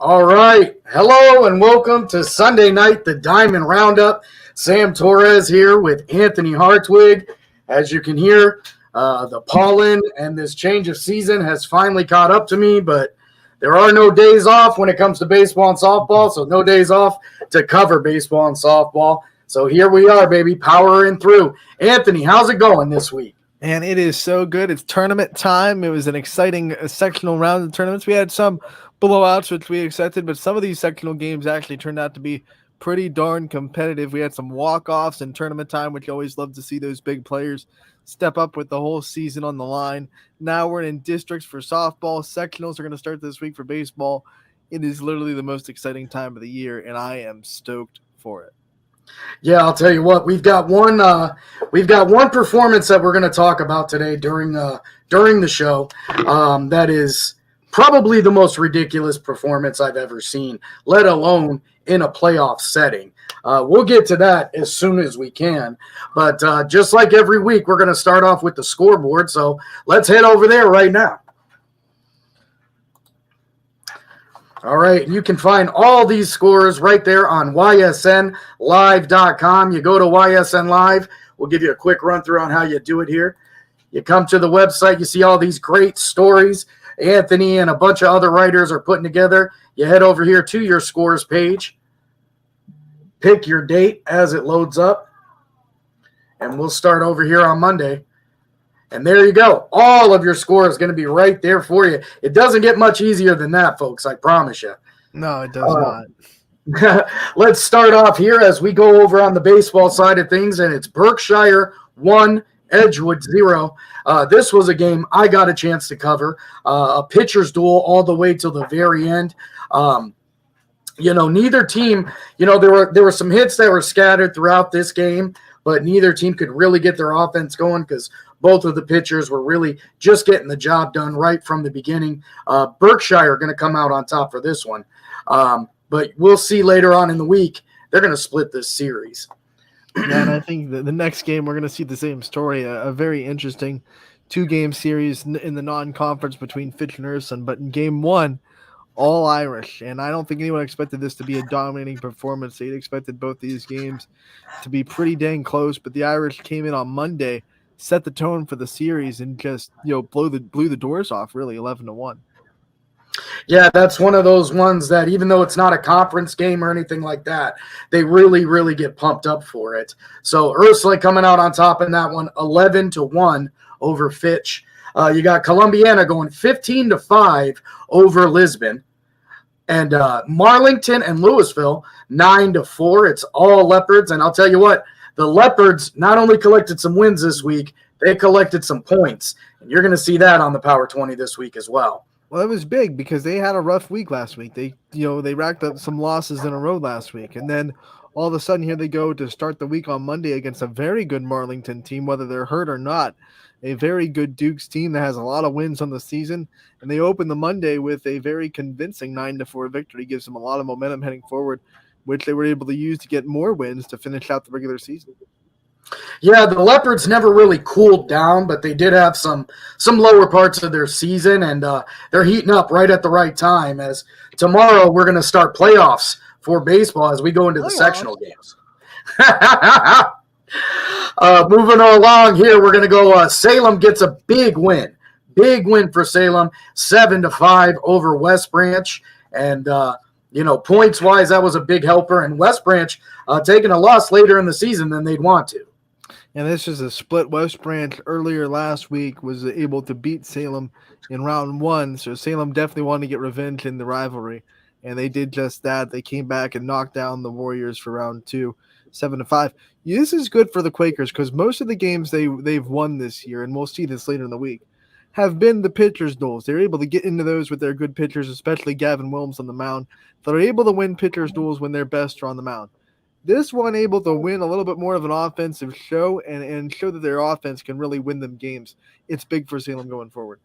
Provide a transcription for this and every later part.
All right. Hello and welcome to Sunday night, the Diamond Roundup. Sam Torres here with Anthony Hartwig. As you can hear, the pollen and this change of season has finally caught up to me, but there are no days off when it comes to baseball and softball, so no days off to cover baseball and softball. So here we are, baby, powering through. Anthony, how's it going this week? And it is so good. It's tournament time. It was an exciting sectional round of tournaments. We had some blowouts, which we expected, but some of these sectional games actually turned out to be pretty darn competitive. We had some walk-offs in tournament time, which you always love to see those big players step up with the whole season on the line. Now we're in districts for softball. Sectionals are going to start this week for baseball. It is literally the most exciting time of the year, and I am stoked for it. Yeah, I'll tell you what. We've got one performance that we're going to talk about today during the show. That is probably the most ridiculous performance I've ever seen, let alone in a playoff setting. We'll get to that as soon as we can. But just like every week, we're going to start off with the scoreboard. So let's head over there right now. All right, you can find all these scores right there on ysnlive.com. You go to YSN Live. We'll give you a quick run through on how you do it here. You come to the website, you see all these great stories Anthony and a bunch of other writers are putting together. You head over here to your scores page. Pick your date as it loads up. And we'll start over here on Monday. And there you go. All of your score is going to be right there for you. It doesn't get much easier than that, folks. I promise you. No, it does not. Let's start off here as we go over on the baseball side of things, and it's Berkshire 1, Edgewood 0. This was a game I got a chance to cover, a pitcher's duel all the way till the very end. Neither team, there were some hits that were scattered throughout this game, but neither team could really get their offense going because both of the pitchers were really just getting the job done right from the beginning. Berkshire are going to come out on top for this one. But we'll see later on in the week. They're going to split this series. Yeah, and I think the next game we're going to see the same story, a very interesting two-game series in the non-conference between Fitch and Urson. But in game one, all Irish. And I don't think anyone expected this to be a dominating performance. They expected both these games to be pretty dang close. But the Irish came in on Monday, set the tone for the series, and just blew the doors off, really, 11-1. Yeah, that's one of those ones that even though it's not a conference game or anything like that, they really, really get pumped up for it. So Ursula coming out on top in that one, 11-1 over Fitch. You got Columbiana going 15-5 over Lisbon. And Marlington and Louisville, 9-4. It's all Leopards. And I'll tell you what, the Leopards not only collected some wins this week, they collected some points. And you're going to see that on the Power 20 this week as well. Well, it was big because they had a rough week last week. They racked up some losses in a row last week. And then all of a sudden here they go to start the week on Monday against a very good Marlington team, whether they're hurt or not. A very good Dukes team that has a lot of wins on the season. And they open the Monday with a very convincing 9-4 victory. Gives them a lot of momentum heading forward, which they were able to use to get more wins to finish out the regular season. Yeah, the Leopards never really cooled down, but they did have some lower parts of their season, and they're heating up right at the right time, as tomorrow we're going to start playoffs for baseball as we go into the sectional games. Moving along here, we're going to go Salem gets a big win. Big win for Salem, 7-5 over West Branch, and points-wise, that was a big helper, and West Branch taking a loss later in the season than they'd want to. And this is a split. West Branch earlier last week was able to beat Salem in round one. So Salem definitely wanted to get revenge in the rivalry. And they did just that. They came back and knocked down the Warriors for round two, 7-5. This is good for the Quakers because most of the games they've won this year, and we'll see this later in the week, have been the pitchers' duels. They're able to get into those with their good pitchers, especially Gavin Williams on the mound. They're able to win pitchers' duels when their best are on the mound. This one able to win a little bit more of an offensive show and show that their offense can really win them games. It's big for Salem going forward.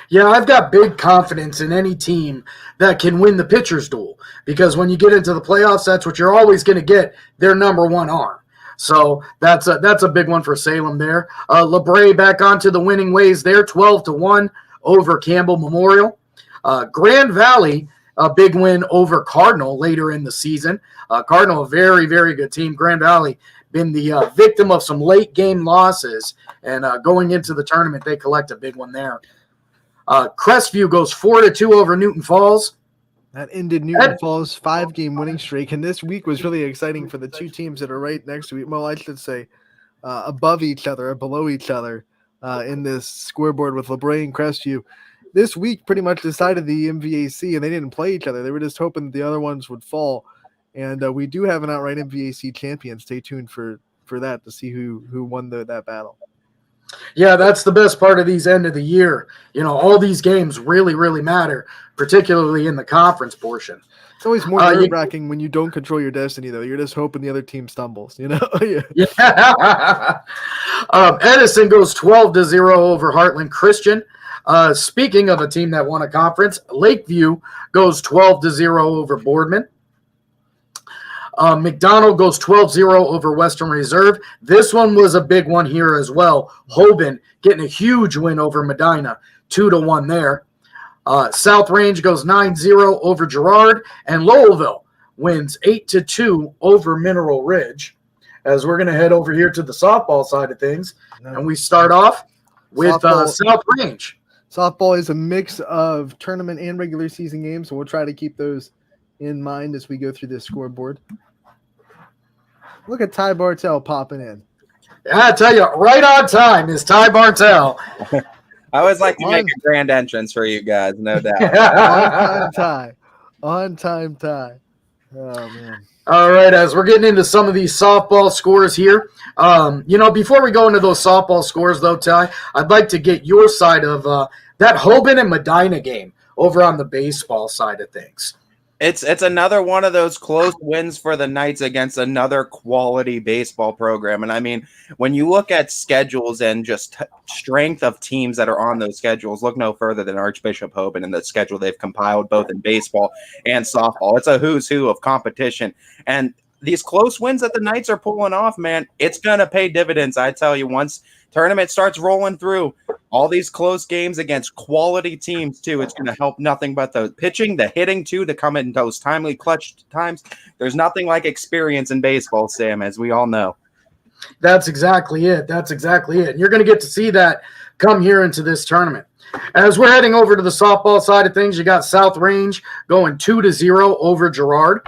Yeah, I've got big confidence in any team that can win the pitcher's duel because when you get into the playoffs, that's what you're always going to get, their number one arm. So that's a big one for Salem there. LeBray back onto the winning ways there, 12-1 over Campbell Memorial. Grand Valley a big win over Cardinal later in the season. Cardinal, a very, very good team. Grand Valley been the victim of some late game losses, and going into the tournament, they collect a big one there. Crestview goes 4-2 over Newton Falls. That ended Newton Falls' 5-game winning streak, and this week was really exciting for the two teams that are right next to each. Well, I should say above each other or below each other in this scoreboard with LeBray and Crestview. This week pretty much decided the MVAC, and they didn't play each other. They were just hoping that the other ones would fall. And we do have an outright MVAC champion. Stay tuned for that to see who won that battle. Yeah, that's the best part of these end of the year. All these games really, really matter, particularly in the conference portion. It's always more nerve-wracking when you don't control your destiny, though. You're just hoping the other team stumbles, Yeah. Edison goes 12-0 over Heartland Christian. Speaking of a team that won a conference, Lakeview goes 12-0 over Boardman. McDonald goes 12-0 over Western Reserve. This one was a big one here as well. Hoban getting a huge win over Medina, 2-1 there. South Range goes 9-0 over Girard, and Lowellville wins 8-2 over Mineral Ridge. As we're going to head over here to the softball side of things, and we start off with South Range. Softball is a mix of tournament and regular season games, so we'll try to keep those in mind as we go through this scoreboard. Look at Ty Bartell popping in. I tell you, right on time is Ty Bartell. I always like to make a grand entrance for you guys, no doubt. On time Ty. Oh, man. All right, as we're getting into some of these softball scores here, before we go into those softball scores, though, Ty, I'd like to get your side of that Hoban and Medina game over on the baseball side of things. It's another one of those close wins for the Knights against another quality baseball program. And I mean, when you look at schedules and just strength of teams that are on those schedules, look no further than Archbishop Hoban and the schedule they've compiled both in baseball and softball. It's a who's who of competition. And these close wins that the Knights are pulling off, man, it's going to pay dividends. I tell you, once tournament starts rolling through, all these close games against quality teams, too, it's going to help nothing but the pitching, the hitting, too, to come in those timely clutch times. There's nothing like experience in baseball, Sam, as we all know. That's exactly it. And you're going to get to see that come here into this tournament. As we're heading over to the softball side of things, you got South Range going 2-0 over Girard.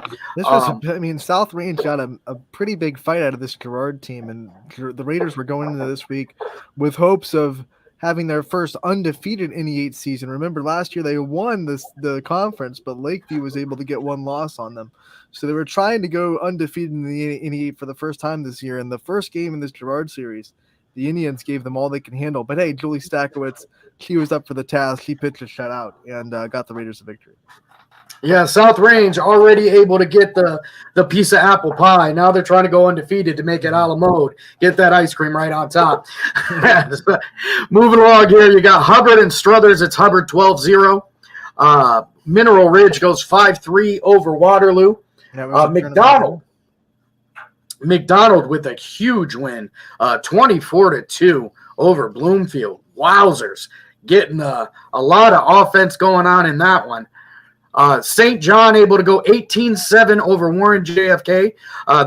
South Range got a pretty big fight out of this Girard team, and the Raiders were going into this week with hopes of having their first undefeated NE8 season. Remember, last year they won the conference, but Lakeview was able to get one loss on them. So they were trying to go undefeated in the NE8 for the first time this year. And the first game in this Girard series, the Indians gave them all they can handle. But hey, Julie Stakowitz, she was up for the task. She pitched a shutout and got the Raiders a victory. Yeah, South Range already able to get the piece of apple pie. Now they're trying to go undefeated to make it a la mode. Get that ice cream right on top. Moving along here, you got Hubbard and Struthers. It's Hubbard 12-0. Mineral Ridge goes 5-3 over Waterloo. McDonald with a huge win, 24-2 over Bloomfield. Wowzers, getting a lot of offense going on in that one. St. John able to go 18-7 over Warren JFK.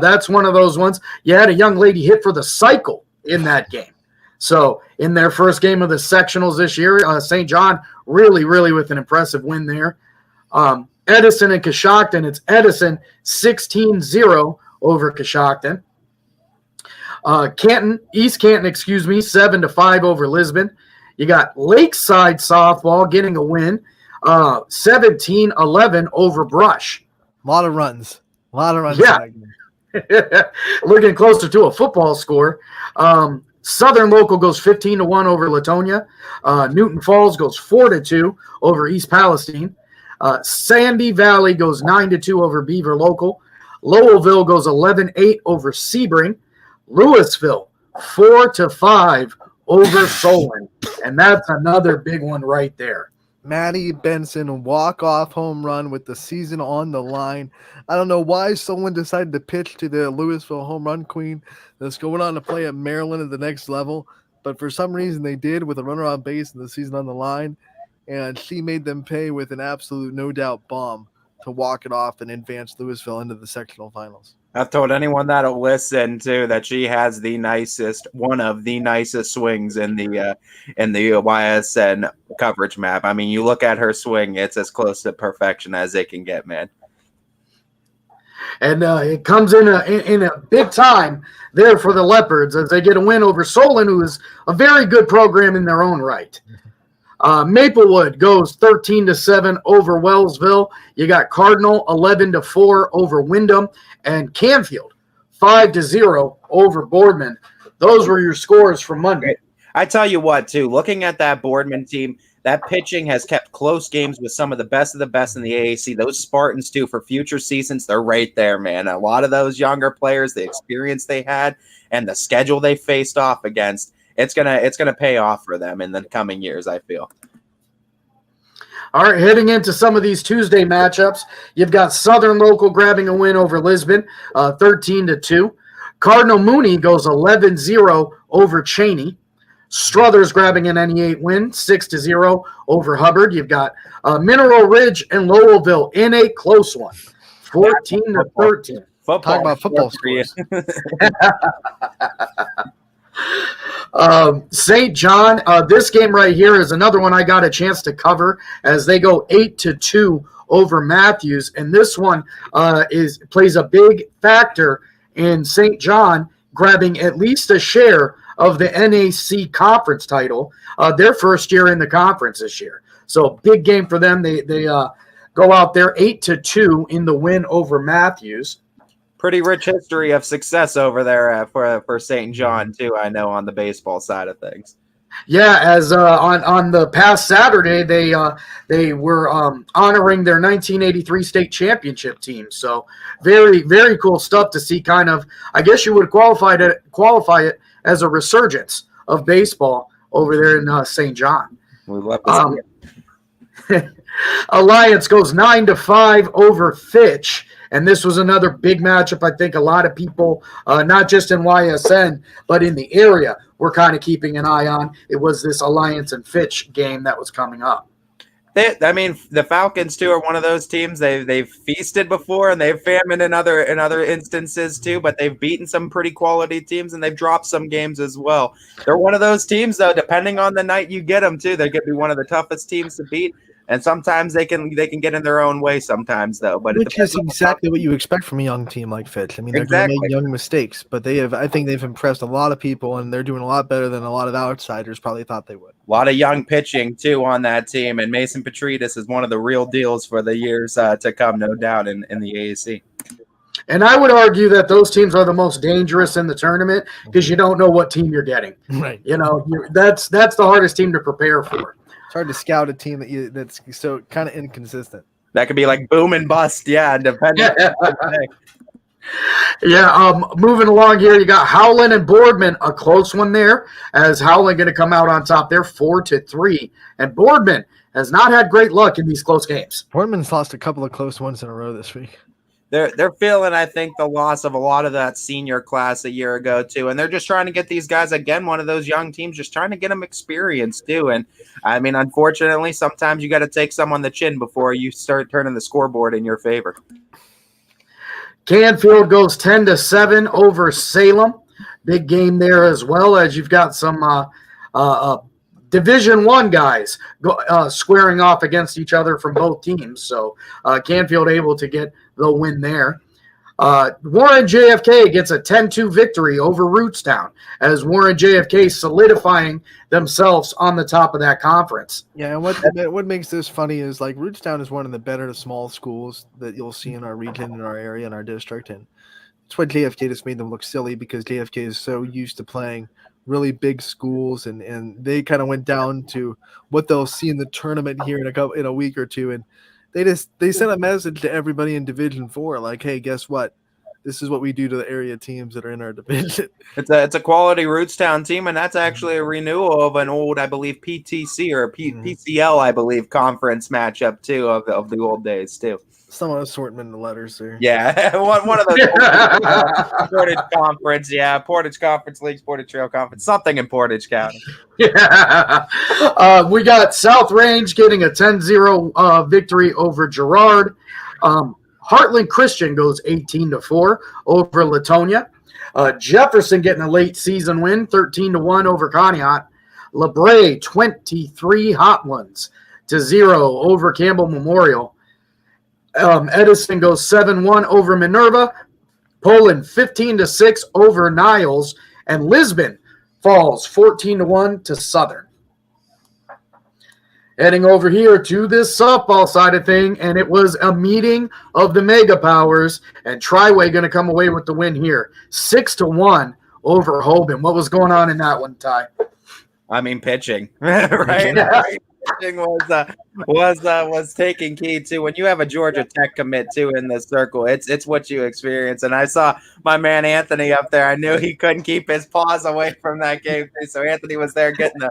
That's one of those ones. You had a young lady hit for the cycle in that game. So in their first game of the sectionals this year, St. John really, really with an impressive win there. Edison and Coshocton, it's Edison 16-0 over Coshocton. East Canton, 7-5 over Lisbon. You got Lakeside softball getting a win, 17-11 over Brush. A lot of runs. Yeah. Looking closer to a football score. Southern Local goes 15-1 over Latonia. Newton Falls goes 4-2 over East Palestine. Sandy Valley goes 9-2 over Beaver Local. Lowellville goes 11-8 over Sebring. Louisville 4-5 over Solon. And that's another big one right there. Maddie Benson, walk-off home run with the season on the line. I don't know why someone decided to pitch to the Louisville home run queen that's going on to play at Maryland at the next level, but for some reason they did with a runner on base and the season on the line, and she made them pay with an absolute no-doubt bomb. to walk it off and advance Louisville into the sectional finals. I've told anyone that'll listen to that she has one of the nicest swings in the YSN coverage map. I mean, you look at her swing; it's as close to perfection as it can get, man. And it comes in a big time there for the Leopards as they get a win over Solon, who is a very good program in their own right. Maplewood goes 13-7 over Wellsville. You got Cardinal 11-4 over Wyndham, and Canfield 5-0 over Boardman. Those were your scores from Monday. I tell you what, too, looking at that Boardman team, that pitching has kept close games with some of the best in the AAC. Those Spartans, too, for future seasons, they're right there, man. A lot of those younger players, the experience they had, and the schedule they faced off against, it's gonna pay off for them in the coming years, I feel. All right, heading into some of these Tuesday matchups, you've got Southern Local grabbing a win over Lisbon, 13-2. Cardinal Mooney goes 11-0 over Cheney. Struthers grabbing an NE8 win, 6-0 over Hubbard. You've got Mineral Ridge and Lowellville in a close one, 14-13. Talk about football scores. St. John, this game right here is another one I got a chance to cover as they go 8-2 over Matthews, and this one plays a big factor in St. John grabbing at least a share of the NAC conference title, their first year in the conference this year. So big game for them. They go out there 8-2 in the win over Matthews. Pretty rich history of success over there for St. John, too, I know, on the baseball side of things. Yeah, as on the past Saturday, they were honoring their 1983 state championship team. So very, very cool stuff to see. Kind of, I guess you would qualify it as a resurgence of baseball over there in St. John. We love this. Alliance goes 9-5 over Fitch. And this was another big matchup. I think a lot of people, not just in YSN, but in the area, were kind of keeping an eye on. It was this Alliance and Fitch game that was coming up. The Falcons, too, are one of those teams. They've feasted before, and they've famine in other instances, too, but they've beaten some pretty quality teams, and they've dropped some games as well. They're one of those teams, though, depending on the night you get them, too. They could be one of the toughest teams to beat. And sometimes they can get in their own way sometimes, though. But which is exactly what you expect from a young team like Fitch. I mean, they're going to make young mistakes, but I think they've impressed a lot of people, and they're doing a lot better than a lot of outsiders probably thought they would. A lot of young pitching, too, on that team. And Mason Petridis is one of the real deals for the years to come, no doubt, in the AAC. And I would argue that those teams are the most dangerous in the tournament because you don't know what team you're getting. Right. You know, that's the hardest team to prepare for. It's hard to scout a team that's so kind of inconsistent. That could be like boom and bust, yeah, depending. Moving along here, you got Howland and Boardman, a close one there, as Howland going to come out on top there, 4-3. And Boardman has not had great luck in these close games. Boardman's lost a couple of close ones in a row this week. They're feeling, I think, the loss of a lot of that senior class a year ago, too. And they're just trying to get these guys, again, one of those young teams, just trying to get them experience, too. And, I mean, unfortunately, sometimes you got to take some on the chin before you start turning the scoreboard in your favor. Canfield goes 10-7 over Salem. Big game there as well, as you've got some Division I guys squaring off against each other from both teams. So Canfield able to get the win there. Warren JFK gets a 10-2 victory over Rootstown as Warren JFK solidifying themselves on the top of that conference. Yeah, and what makes this funny is like Rootstown is one of the better small schools that you'll see in our region, in our area, in our district. And that's why JFK just made them look silly because JFK is so used to playing really big schools, and they kind of went down to what they'll see in the tournament here in a week or two, and they sent a message to everybody in Division 4 like, hey, guess what? This is what we do to the area teams that are in our division. It's a quality Rootstown team, and that's actually a renewal of an old, I believe, PTC or PCL, I believe, conference matchup too of the old days too. Some assortment of letters there. Yeah, one of those Portage Conference, Portage Conference Leagues, Portage Trail Conference, something in Portage County. Yeah, we got South Range getting a 10-0 victory over Girard. Heartland Christian goes 18-4 over Latonia. Jefferson getting a late season win, 13-1 over Conneaut. LeBray 23 hot ones to 0 over Campbell Memorial. Edison goes 7-1 over Minerva. Poland 15-6 over Niles, and Lisbon falls 14-1 to Southern. Heading over here to this softball side of thing, and it was a meeting of the mega powers, and Triway going to come away with the win here, 6-1 over Hoban. What was going on in that one, Ty? I mean, pitching, right? Yeah. Pitching was taking key too. When you have a Georgia Tech commit too in the circle, it's what you experience. And I saw my man Anthony up there. I knew he couldn't keep his paws away from that game too. So Anthony was there getting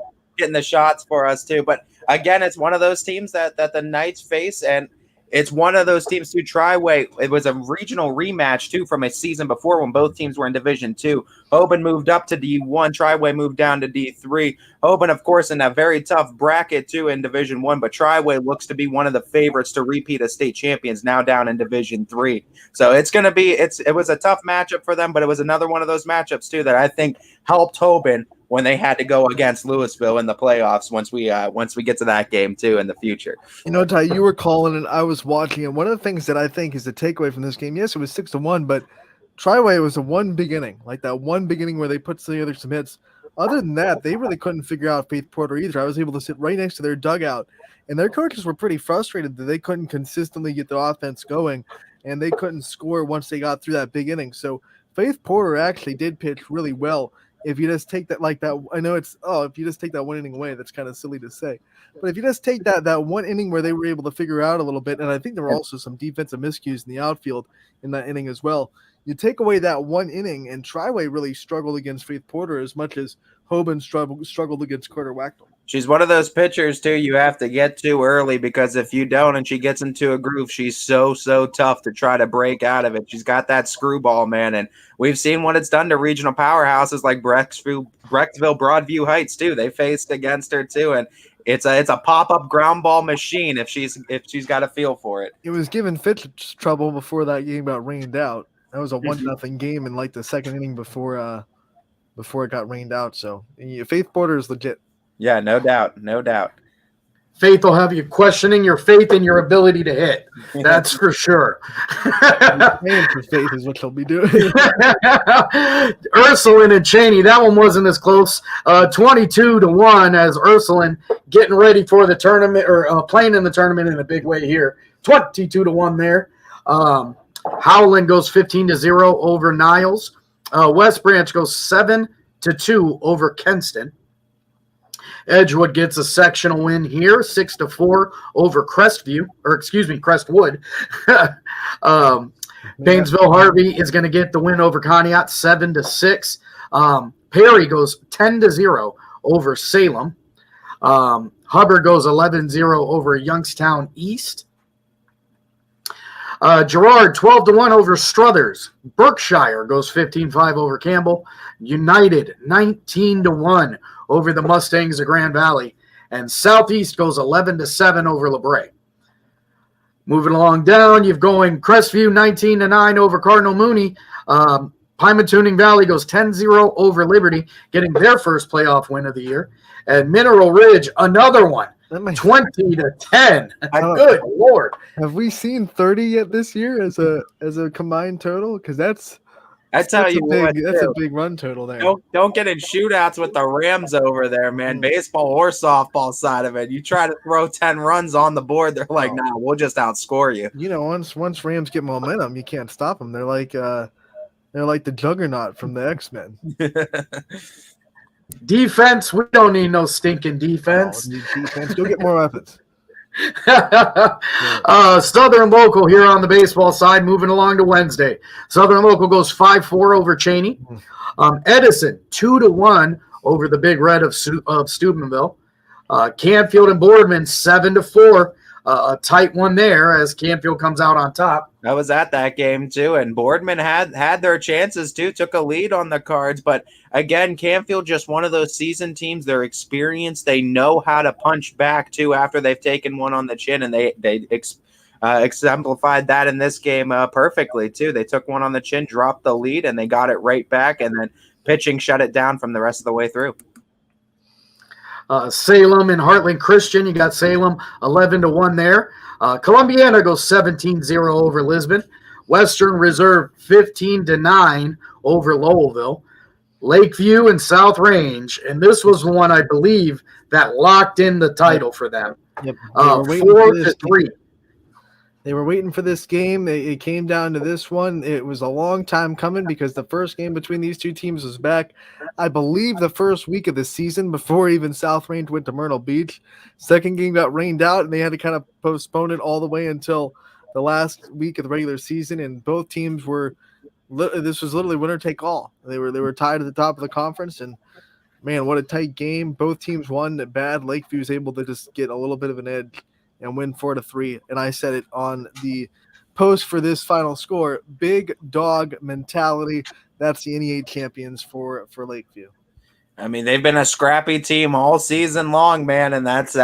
the shots for us too. But again, it's one of those teams that the Knights face, and it's one of those teams too. Triway, it was a regional rematch too from a season before when both teams were in Division 2. Hoban moved up to D1. Triway moved down to D3. Hoban, of course, in a very tough bracket too in Division 1, but Triway looks to be one of the favorites to repeat as state champions now down in Division 3. So it's going to be it was a tough matchup for them, but it was another one of those matchups too that I think helped Hoban when they had to go against Louisville in the playoffs once we get to that game too in the future. You know, Ty, you were calling and I was watching, and one of the things that I think is the takeaway from this game, yes, it was 6-1, but Triway was a one beginning, like that one beginning where they put together some hits. Other than that, they really couldn't figure out Faith Porter either. I was able to sit right next to their dugout, and their coaches were pretty frustrated that they couldn't consistently get the offense going, and they couldn't score once they got through that big inning. So Faith Porter actually did pitch really well. If you just take that like that, I know if you just take that one inning away, that's kind of silly to say. But if you just take that one inning where they were able to figure out a little bit, and I think there were also some defensive miscues in the outfield in that inning as well. You take away that one inning, and Triway really struggled against Faith Porter as much as Hoban struggled against Carter Wachtel. She's one of those pitchers, too, you have to get to early, because if you don't and she gets into a groove, she's so tough to try to break out of it. She's got that screwball, man, and we've seen what it's done to regional powerhouses like Brecksville, Broadview Heights, too. They faced against her, too, and it's a pop-up ground ball machine if she's got a feel for it. It was giving Fitch trouble before that game got rained out. That was a 1-0 game in like the second inning before it got rained out. So Faith Porter is legit. Yeah, no doubt. Faith will have you questioning your faith and your ability to hit. That's for sure. Paying for Faith is what she'll be doing. Ursuline and Cheney, that one wasn't as close. 22-1 as Ursuline getting ready for the tournament, or playing in the tournament in a big way here. 22-1 there. Howland goes 15-0 over Niles. West Branch goes 7-2 over Kenston. Edgewood gets a sectional win here, 6-4 over Crestwood. Painesville Harvey is going to get the win over Conneaut, 7-6. Perry goes 10-0 over Salem. Hubbard goes 11-0 over Youngstown East. Girard 12-1 over Struthers. Berkshire goes 15-5 over Campbell. United 19-1 over the Mustangs of Grand Valley, and Southeast goes 11-7 over LeBray. Moving along down, you've going Crestview 19-9 over Cardinal Mooney. Pymatuning Valley goes 10-0 over Liberty, getting their first playoff win of the year. And Mineral Ridge, another one, 20-10. Good Lord. Have we seen 30 yet this year as a combined total? Because that's a big run total there. Don't get in shootouts with the Rams over there, man. Baseball or softball side of it. You try to throw 10 runs on the board, they're like, nah, we'll just outscore you. You know, once Rams get momentum, you can't stop them. They're like the Juggernaut from the X-Men. Defense, we don't need no stinking defense. Go get more weapons. Southern Local here on the baseball side, moving along to Wednesday. Southern Local goes 5-4 over Cheney. Edison 2-1 over the Big Red of Steubenville. Canfield and Boardman 7-4. A tight one there as Canfield comes out on top. I was at that game too, and Boardman had their chances too, took a lead on the Cards, but again, Canfield just one of those seasoned teams. They're experienced, they know how to punch back too after they've taken one on the chin, and they exemplified that in this game perfectly too. They took one on the chin, dropped the lead, and they got it right back, and then pitching shut it down from the rest of the way through. Salem and Heartland Christian, you got Salem 11-1 there. Columbiana goes 17-0 over Lisbon. Western Reserve 15-9 over Lowellville. Lakeview and South Range, and this was the one I believe that locked in the title for them. Yep. 4-3. They were waiting for this game. It came down to this one. It was a long time coming because the first game between these two teams was back, I believe, the first week of the season before even South Range went to Myrtle Beach. Second game got rained out, and they had to kind of postpone it all the way until the last week of the regular season. And both teams were. This was literally winner take all. They were tied at the top of the conference, and man, what a tight game! Both teams won at bad. Lakeview was able to just get a little bit of an edge and win 4-3. And I said it on the post for this final score: big dog mentality. That's the NE8 champions for Lakeview. I mean, they've been a scrappy team all season long, man, and that's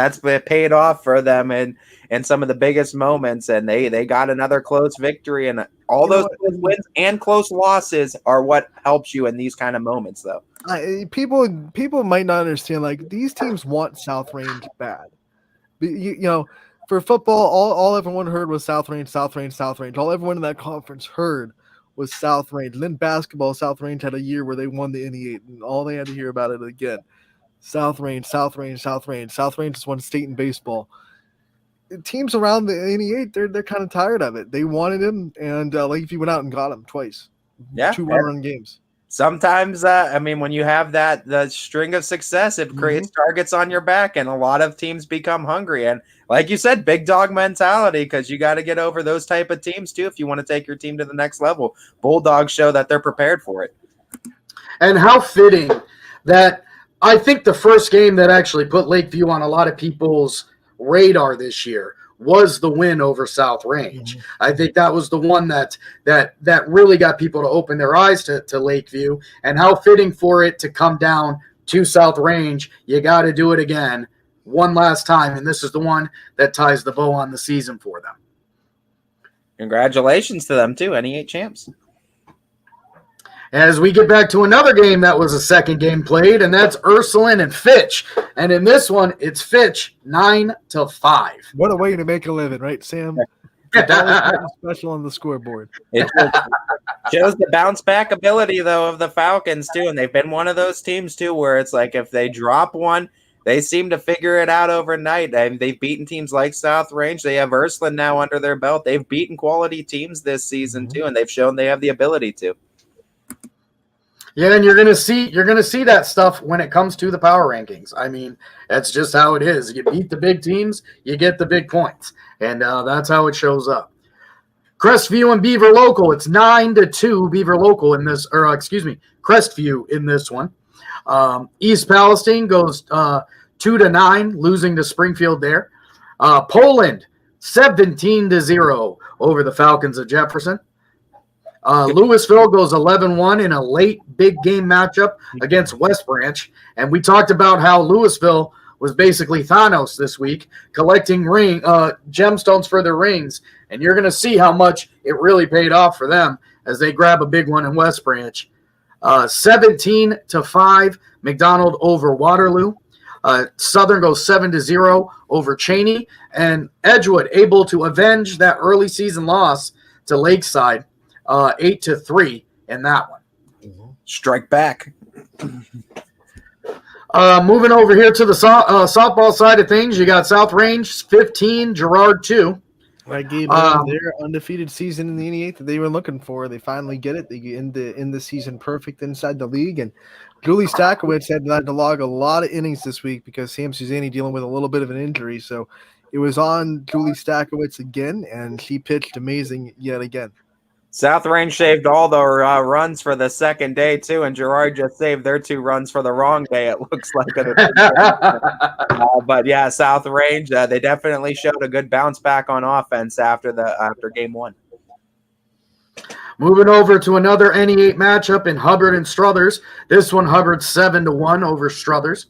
paid off for them in some of the biggest moments. And they got another close victory, and all those close wins and close losses are what helps you in these kind of moments, though. People might not understand. Like, these teams want South Range bad. You know, for football, all everyone heard was South Range, South Range, South Range. All everyone in that conference heard was South Range. And then basketball, South Range had a year where they won the NE8, and all they had to hear about it again. South Range, South Range, South Range. South Range has won state in baseball. Teams around the NE8, they're kind of tired of it. They wanted him, and Lakeview went out and got him twice. Yeah, 2 one-run games. Sometimes, I mean, when you have the string of success, it creates targets on your back, and a lot of teams become hungry. And like you said, big dog mentality, because you got to get over those type of teams too if you want to take your team to the next level. Bulldogs show that they're prepared for it. And how fitting that I think the first game that actually put Lakeview on a lot of people's radar this year was the win over South Range. I think that was the one that really got people to open their eyes to Lakeview, and how fitting for it to come down to South Range. You got to do it again one last time, and this is the one that ties the bow on the season for them. Congratulations to them too, NE8 champs. As we get back to another game that was a second game played, and that's Ursuline and Fitch. And in this one, it's Fitch 9-5. What a way to make a living, right, Sam? Special on the scoreboard. It shows the bounce back ability, though, of the Falcons too, and they've been one of those teams too where it's like if they drop one, they seem to figure it out overnight. And they've beaten teams like South Range. They have Ursuline now under their belt. They've beaten quality teams this season too, and they've shown they have the ability to. Yeah, and you're gonna see that stuff when it comes to the power rankings. I mean, that's just how it is. You beat the big teams, you get the big points, and that's how it shows up. Crestview and Beaver Local, it's 9-2 Beaver Local in this, or Crestview in this one. East Palestine goes 2-9, losing to Springfield there. Poland 17-0 over the Falcons of Jefferson. Louisville goes 11-1 in a late big game matchup against West Branch. And we talked about how Louisville was basically Thanos this week, collecting gemstones for their rings. And you're going to see how much it really paid off for them as they grab a big one in West Branch. 17-5, McDonald over Waterloo. Southern goes 7-0 over Cheney. And Edgewood able to avenge that early season loss to Lakeside. 8-3 in that one. Strike back. Moving over here to the softball side of things, you got South Range 15, Girard 2. I gave them their undefeated season in the NE8 that they were looking for. They finally get it. They end the season perfect inside the league. And Julie Stakowicz had to log a lot of innings this week because Sam Suzanne dealing with a little bit of an injury. So it was on Julie Stakowicz again, and she pitched amazing yet again. South Range saved all the runs for the second day, too, and Girard just saved their 2 runs for the wrong day, it looks like. But, yeah, South Range, they definitely showed a good bounce back on offense after game 1. Moving over to another NE8 matchup in Hubbard and Struthers. This one, Hubbard 7-1 over Struthers.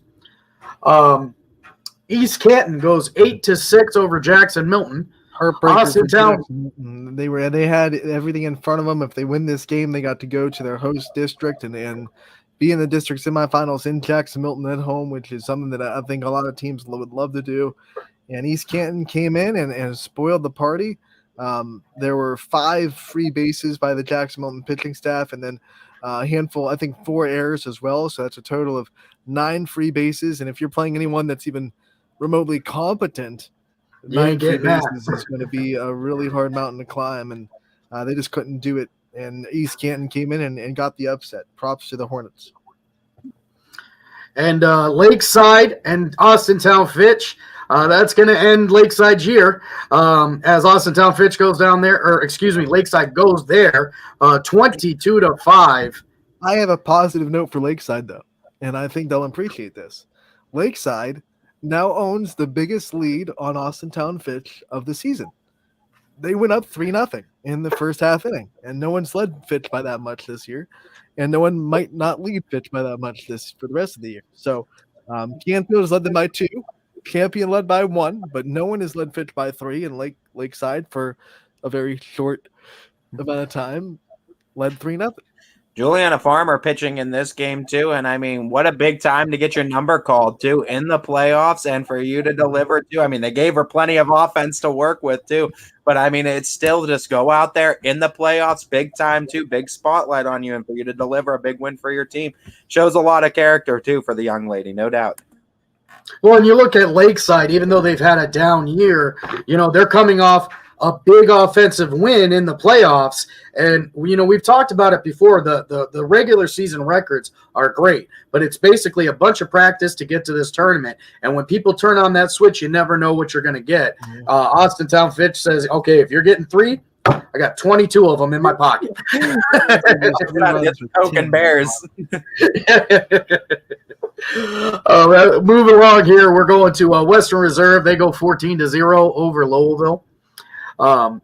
East Canton goes 8-6 over Jackson Milton. Heartbreaker for Austintown. Jackson. They had everything in front of them. If they win this game, they got to go to their host district and be in the district semifinals in Jackson Milton at home, which is something that I think a lot of teams would love to do. And East Canton came in and spoiled the party. There were 5 free bases by the Jackson Milton pitching staff, and then a handful, I think 4 errors as well. So that's a total of 9 free bases. And if you're playing anyone that's even remotely competent, You ain't 9 free getting that. bases is going to be a really hard mountain to climb, and they just couldn't do it. And East Canton came in and got the upset. Props to the Hornets. And Lakeside and Austintown Fitch. That's going to end Lakeside's year as Austintown Fitch goes down there, or excuse me, Lakeside goes there 22-5. I have a positive note for Lakeside, though, and I think they'll appreciate this. Lakeside now owns the biggest lead on Austintown Fitch of the season. They went up 3-0 in the first half inning, and no one's led Fitch by that much this year, and no one might not lead Fitch by that much for the rest of the year. So Canfield has led them by 2, Champion led by 1, but no one has led Fitch by 3, and Lakeside for a very short amount of time led 3-0. Juliana Farmer pitching in this game too, and I mean, what a big time to get your number called too in the playoffs, and for you to deliver too. I mean, they gave her plenty of offense to work with too, but I mean, it's still just go out there in the playoffs, big time too, big spotlight on you, and for you to deliver a big win for your team shows a lot of character too for the young lady, no doubt. Well, and you look at Lakeside, even though they've had a down year, they're coming off a big offensive win in the playoffs. And, we've talked about it before. The regular season records are great, but it's basically a bunch of practice to get to this tournament. And when people turn on that switch, you never know what you're going to get. Austintown Fitch says, okay, if you're getting 3, I got 22 of them in my pocket. Token Bears. Moving along here, we're going to Western Reserve. They go 14-0 over Lowellville.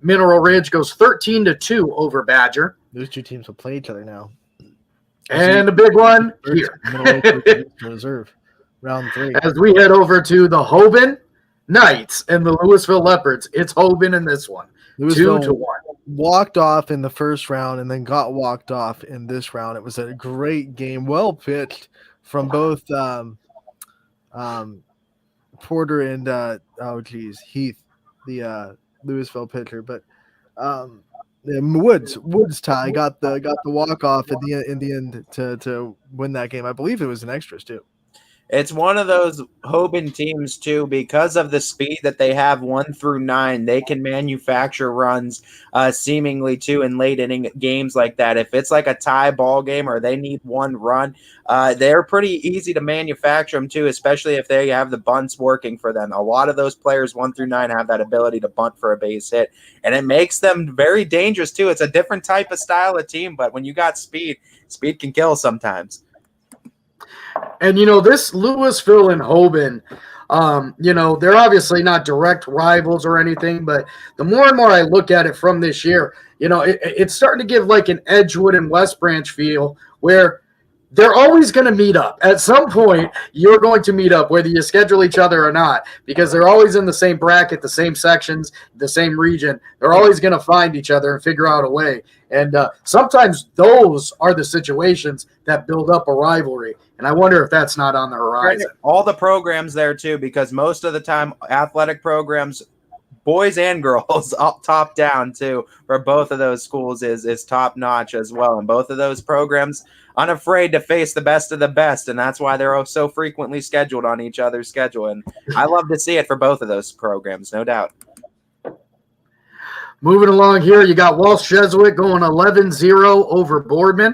Mineral Ridge goes 13-2 over Badger. Those 2 teams will play each other now. And a big one here. Reserve, round 3. As we head over to the Hoban Knights and the Louisville Leopards, it's Hoban in this one. Louisville 2-1. Walked off in the first round and then got walked off in this round. It was a great game, well pitched from both Porter and Heath, the Louisville pitcher. But Woods tie got the walk off in the end to win that game. I believe it was in extras too. It's one of those Hoban teams, too, because of the speed that they have 1 through 9. They can manufacture runs seemingly, too, in late inning games like that. If it's like a tie ball game or they need 1 run, they're pretty easy to manufacture them, too, especially if they have the bunts working for them. A lot of those players 1 through 9 have that ability to bunt for a base hit, and it makes them very dangerous, too. It's a different type of style of team, but when you got speed can kill sometimes. And, this Louisville and Hoban, they're obviously not direct rivals or anything, but the more and more I look at it from this year, it's starting to give like an Edgewood and West Branch feel where they're always going to meet up. At some point, you're going to meet up, whether you schedule each other or not, because they're always in the same bracket, the same sections, the same region. They're always going to find each other and figure out a way. And sometimes those are the situations that build up a rivalry. And I wonder if that's not on the horizon. All the programs there, too, because most of the time athletic programs, boys and girls, up top down, too, for both of those schools is top-notch as well. And both of those programs unafraid to face the best of the best, and that's why they're so frequently scheduled on each other's schedule. And I love to see it for both of those programs, no doubt. Moving along here, you got Walsh Jesuit going 11-0 over Boardman.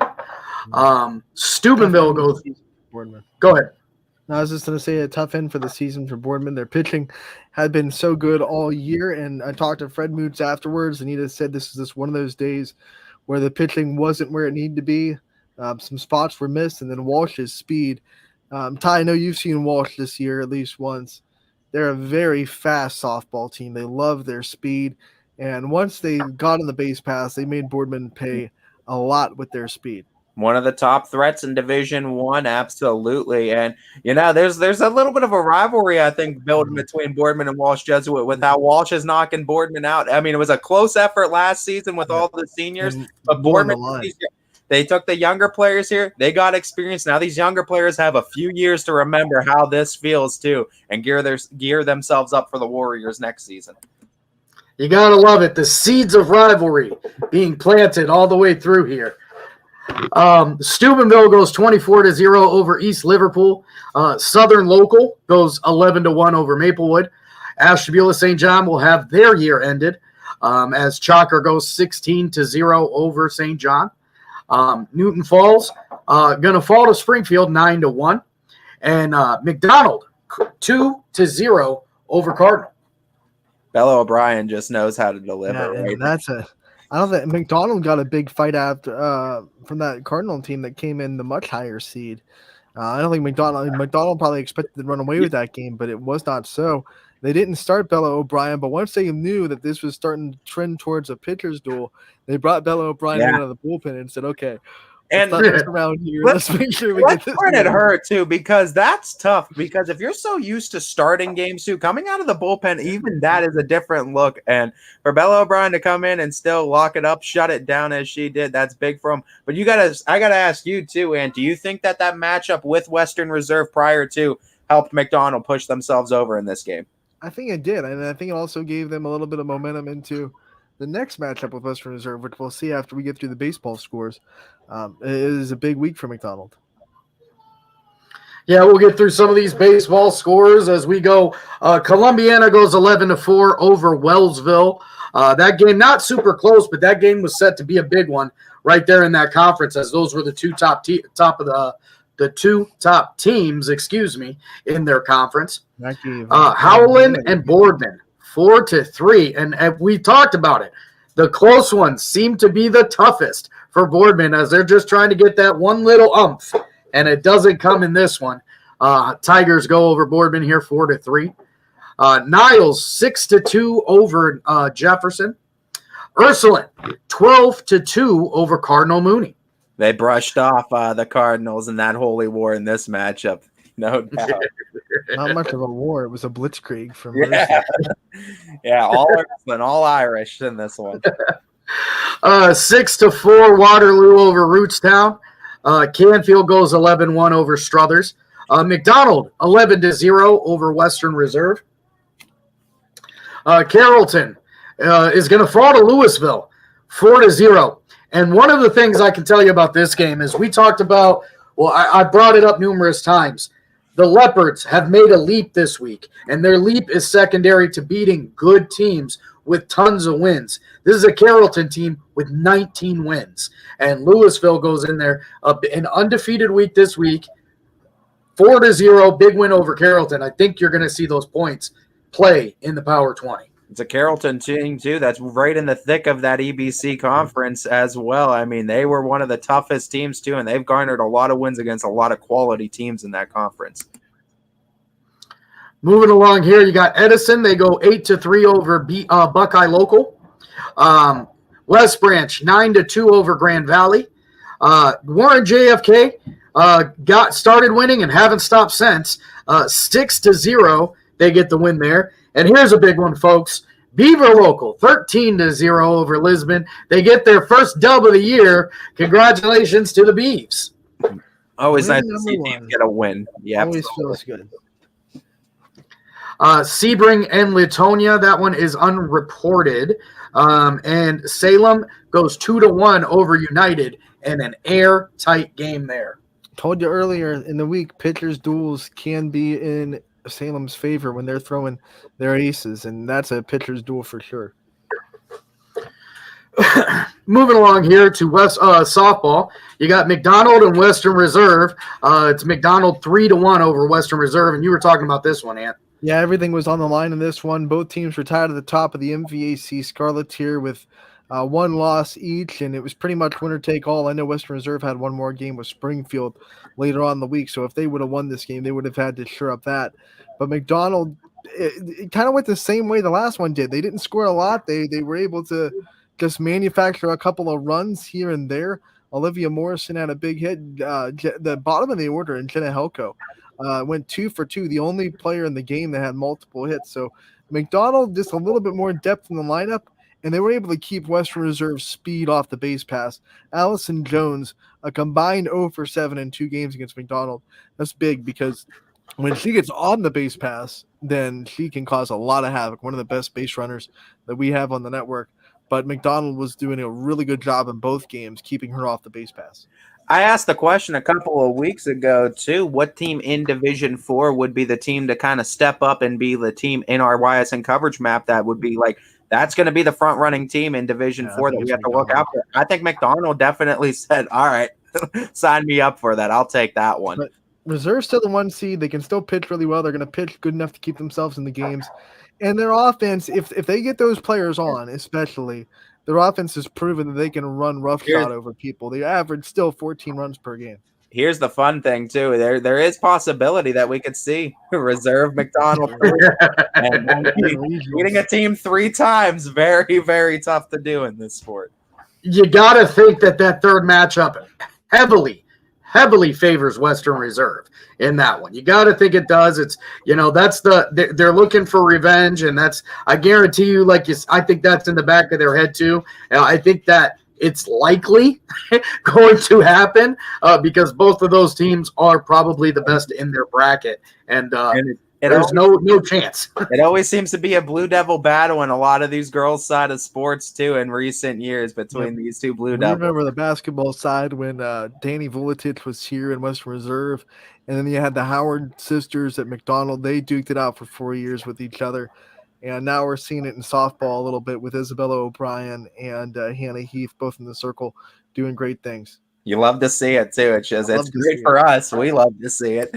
Steubenville goes – Boardman. Go ahead. I was just going to say a tough end for the season for Boardman. Their pitching had been so good all year, and I talked to Fred Moots afterwards, and he just said this is just one of those days where the pitching wasn't where it needed to be. Some spots were missed, and then Walsh's speed. Ty, I know you've seen Walsh this year at least once. They're a very fast softball team. They love their speed, and once they got on the base pass, they made Boardman pay a lot with their speed. One of the top threats in Division One, absolutely. And there's a little bit of a rivalry, I think, building between Boardman and Walsh Jesuit with how Walsh is knocking Boardman out. I mean, it was a close effort last season with all the seniors, but Boardman, they took the younger players here. They got experience. Now these younger players have a few years to remember how this feels too, and gear themselves up for the Warriors next season. You gotta love it. The seeds of rivalry being planted all the way through here. Steubenville goes 24-0 over East Liverpool. Southern Local goes 11-1 over Maplewood. Ashtabula St. John will have their year ended as Chalker goes 16-0 over St. John. Newton Falls going to fall to Springfield 9-1, and McDonald 2-0 over Cardinal. Bella O'Brien just knows how to deliver. Yeah, right? I don't think McDonald got a big fight after from that Cardinal team that came in the much higher seed. I don't think McDonald probably expected to run away with that game, but it was not so. They didn't start Bella O'Brien, but once they knew that this was starting to trend towards a pitcher's duel, they brought Bella O'Brien out of the bullpen and said, "Okay, and around here. Let's make sure we get this." Credit her too, because that's tough. Because if you're so used to starting games too, coming out of the bullpen, even that is a different look. And for Bella O'Brien to come in and still lock it up, shut it down as she did, that's big for him. But I gotta ask you too, Ann, do you think that matchup with Western Reserve prior to helped McDonald push themselves over in this game? I think it did, and I think it also gave them a little bit of momentum into the next matchup with Western Reserve, which we'll see after we get through the baseball scores. It is a big week for McDonald. Yeah, we'll get through some of these baseball scores as we go. Columbiana goes 11-4 over Wellsville. That game, not super close, but that game was set to be a big one right there in that conference, as those were the two top teams, in their conference. Howland and Boardman 4-3, and we talked about it. The close ones seem to be the toughest for Boardman, as they're just trying to get that one little umph, and it doesn't come in this one. Tigers go over Boardman here 4-3. Niles 6-2 over Jefferson. Ursuline 12-2 over Cardinal Mooney. They brushed off the Cardinals in that holy war in this matchup, no doubt. Not much of a war. It was a blitzkrieg from all Irish in this one. 6-4 Waterloo over Rootstown. Canfield goes 11-1 over Struthers. McDonald 11-0 over Western Reserve. Carrollton is going to fall to Louisville 4-0. And one of the things I can tell you about this game is we talked about, I brought it up numerous times. The Leopards have made a leap this week, and their leap is secondary to beating good teams with tons of wins. This is a Carrollton team with 19 wins, and Louisville goes in there, an undefeated week this week, 4-0, big win over Carrollton. I think you're going to see those points play in the Power 20. It's a Carrollton team, too, that's right in the thick of that EBC conference as well. I mean, they were one of the toughest teams, too, and they've garnered a lot of wins against a lot of quality teams in that conference. Moving along here, you got Edison. They go 8-3 over Buckeye Local. West Branch, 9-2 over Grand Valley. Warren JFK got started winning and haven't stopped since. 6-0, they get the win there. And here's a big one, folks. Beaver Local, 13-0 over Lisbon. They get their first dub of the year. Congratulations to the Beavs. Always nice to see teams get a win. Yeah, always feels good. Sebring and Latonia, that one is unreported. And Salem goes 2-1 over United in an airtight game there. Told you earlier in the week, pitchers' duels can be in Salem's favor when they're throwing their aces, and that's a pitcher's duel for sure. Moving along here to West softball, you got McDonald and Western Reserve. It's McDonald 3-1 over Western Reserve, and you were talking about this one, Ant. Yeah, everything was on the line in this one. Both teams were tied at the top of the MVAC Scarlet tier with one loss each, and it was pretty much winner take all. I know Western Reserve had one more game with Springfield later on in the week, so if they would have won this game, they would have had to shore up that. But McDonald, it kind of went the same way the last one did. They didn't score a lot. They were able to just manufacture a couple of runs here and there, Olivia Morrison had a big hit. The bottom of the order, and Jenna Helko went 2 for 2, the only player in the game that had multiple hits. So McDonald just a little bit more depth in the lineup, and they were able to keep Western Reserve's speed off the base pass. Allison Jones, a combined 0 for 7 in 2 games against McDonald. That's big because when she gets on the base pass, then she can cause a lot of havoc. One of the best base runners that we have on the network. But McDonald was doing a really good job in both games, keeping her off the base pass. I asked the question a couple of weeks ago, too. What team in Division 4 would be the team to kind of step up and be the team in our YSN coverage map that would be like, that's going to be the front-running team in Division 4 that we have to look out for? I think McDonald definitely said, all right, sign me up for that. I'll take that one. But Reserve's still the 1 seed. They can still pitch really well. They're going to pitch good enough to keep themselves in the games. And their offense, if they get those players on, especially, their offense has proven that they can run roughshod over people. They average still 14 runs per game. Here's the fun thing, too. There is possibility that we could see Reserve McDonald and beating a team 3 times. Very, very tough to do in this sport. You got to think that third matchup heavily favors Western Reserve in that one. You got to think it does. It's, they're looking for revenge, and I guarantee you, I think that's in the back of their head too. I think that it's likely going to happen because both of those teams are probably the best in their bracket, and there's no chance. It always seems to be a Blue Devil battle in a lot of these girls' side of sports too in recent years between these two Blue Devils. I remember the basketball side when Danny Vuletic was here in Western Reserve, and then you had the Howard sisters at McDonald. They duked it out for 4 years with each other, and now we're seeing it in softball a little bit with Isabella O'Brien and Hannah Heath, both in the circle, doing great things. You love to see it too. It's great for us. We love to see it.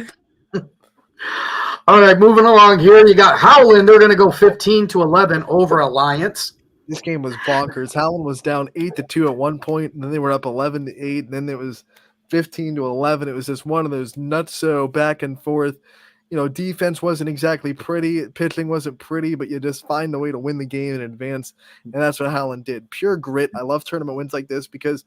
All right, moving along here. You got Howland. They're going to go 15-11 over Alliance. This game was bonkers. Howland was down 8-2 at one point, and then they were up 11-8, and then it was 15-11. It was just one of those nutso back and forth. Defense wasn't exactly pretty. Pitching wasn't pretty, but you just find a way to win the game and advance, and that's what Howland did. Pure grit. I love tournament wins like this because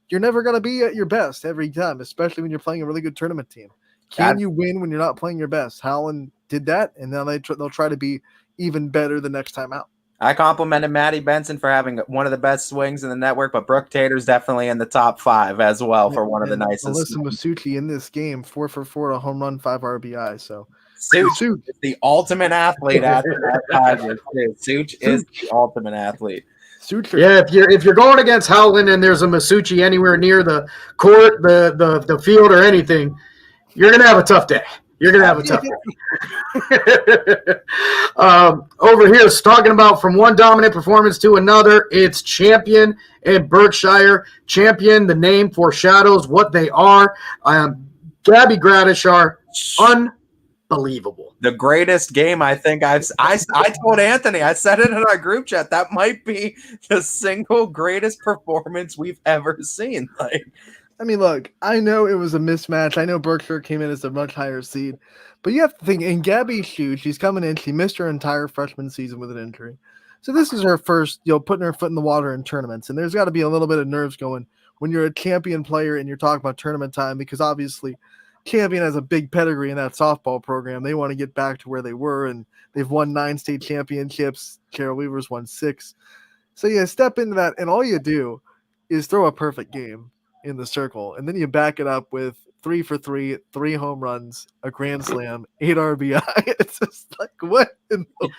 you're never going to be at your best every time, especially when you're playing a really good tournament team. Can you win when you're not playing your best? Howland did that, and now they'll try to be even better the next time out. I complimented Maddie Benson for having one of the best swings in the network, but Brooke Tater's definitely in the top 5 as well for one of the nicest. Alyssa Masucci in this game, 4 for 4, a home run, 5 RBI. So Such is the ultimate athlete after that time. Such is the ultimate athlete. Yeah, if you're going against Howland and there's a Masucci anywhere near the court, the field, or anything, you're going to have a tough day. You're going to have a tough day. Over here, it's talking about from one dominant performance to another. It's Champion and Berkshire. Champion, the name foreshadows what they are. Gabby Gradishar, unbelievable. The greatest game I think I told Anthony, I said it in our group chat, that might be the single greatest performance we've ever seen. Look, I know it was a mismatch. I know Berkshire came in as a much higher seed. But you have to think, in Gabby's shoes, she's coming in. She missed her entire freshman season with an injury. So this is her first, putting her foot in the water in tournaments. And there's got to be a little bit of nerves going when you're a champion player and you're talking about tournament time because obviously Champion has a big pedigree in that softball program. They want to get back to where they were, and they've won 9 state championships. Carol Weaver's won 6. So you step into that, and all you do is throw a perfect game in the circle, and then you back it up with 3 for 3, 3 home runs, a grand slam, 8 RBI. It's just like, what in the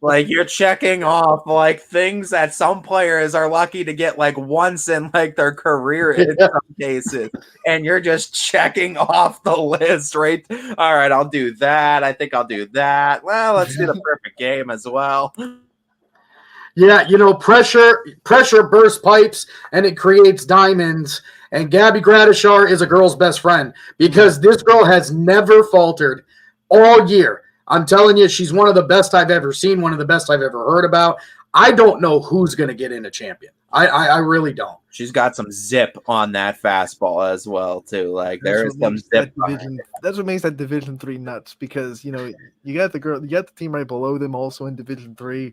world? You're checking off things that some players are lucky to get once in their career in some cases, and you're just checking off the list, right? All right, I'll do that. I think I'll do that. Well, let's do the perfect game as well. Yeah, pressure bursts pipes and it creates diamonds. And Gabby Gradishar is a girl's best friend because this girl has never faltered all year. I'm telling you, she's one of the best I've ever seen, one of the best I've ever heard about. I don't know who's going to get in a champion. I really don't. She's got some zip on that fastball as well, too. Like there is some zip. That's what makes that Division 3 nuts, because you got the team right below them also in Division 3.